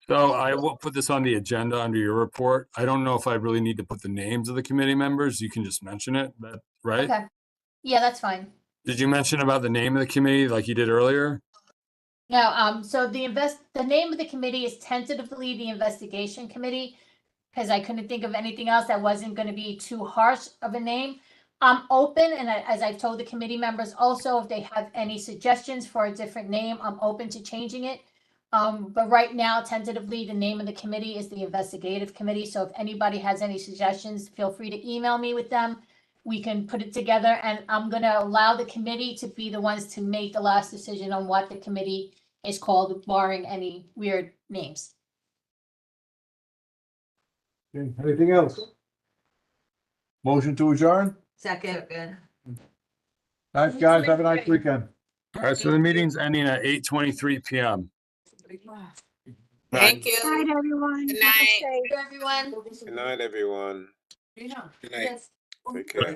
S1: So I will put this on the agenda under your report. I don't know if I really need to put the names of the committee members. You can just mention it, right?
S3: Okay. Yeah, that's fine.
S1: Did you mention about the name of the committee like you did earlier?
S3: Yeah, so the name of the committee is tentatively the investigation committee, because I couldn't think of anything else that wasn't going to be too harsh of a name. I'm open, and as I've told the committee members also, if they have any suggestions for a different name, I'm open to changing it. But right now, tentatively, the name of the committee is the investigative committee. So if anybody has any suggestions, feel free to email me with them. We can put it together, and I'm going to allow the committee to be the ones to make the last decision on what the committee is called, barring any weird names.
S2: Okay, anything else? Motion to adjourn?
S7: Second.
S2: Thanks, guys. Have a nice weekend.
S1: All right, so the meeting's ending at 8:23 p.m.
S10: Thank you.
S11: Good night, everyone.
S10: Good
S11: Have a
S10: night.
S11: safe-
S3: Everyone.
S4: Good night, everyone.
S9: Good night.
S4: Take care.